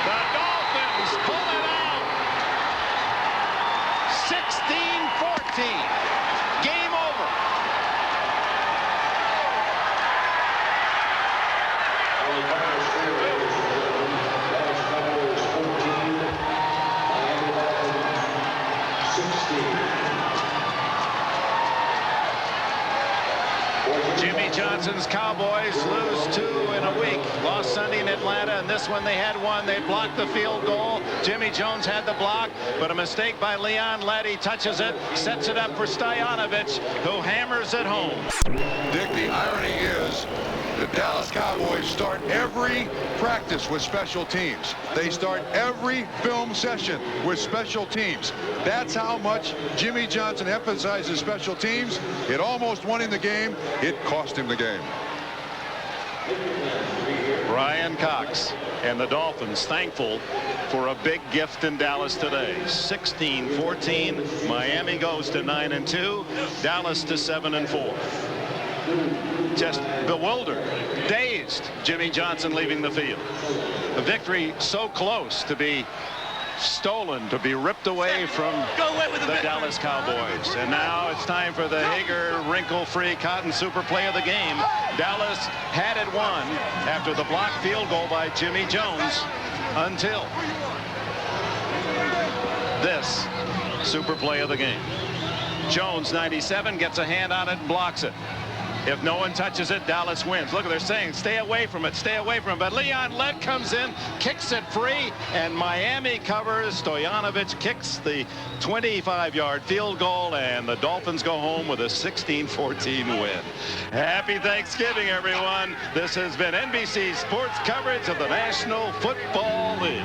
The Dolphins pull it out. 16-14. Game over. Jimmy Johnson's Cowboys lose 2 in a week. Lost Sunday in Atlanta, and this one they had one. They blocked the field goal. Jimmy Jones had the block, but a mistake by Leon Letty touches it, sets it up for Stoyanovich, who hammers it home. Dick, the irony is the Dallas Cowboys start every practice with special teams. They start every film session with special teams. That's how much Jimmy Johnson emphasizes special teams. It almost won him the game. It cost him the game. Brian Cox and the Dolphins thankful for a big gift in Dallas today. 16-14. Miami goes to 9-2. Dallas to 7-4. Just bewildered, dazed, Jimmy Johnson leaving the field. A victory so close to be stolen, to be ripped away from the Dallas Cowboys. And now it's time for the Hager wrinkle-free cotton super play of the game. Dallas had it won after the blocked field goal by Jimmy Jones until this super play of the game. Jones, 97, gets a hand on it and blocks it. If no one touches it, Dallas wins. Look, they're saying, stay away from it, stay away from it. But Leon Lett comes in, kicks it free, and Miami covers. Stoyanovich kicks the 25-yard field goal, and the Dolphins go home with a 16-14 win. Happy Thanksgiving, everyone. This has been NBC Sports coverage of the National Football League.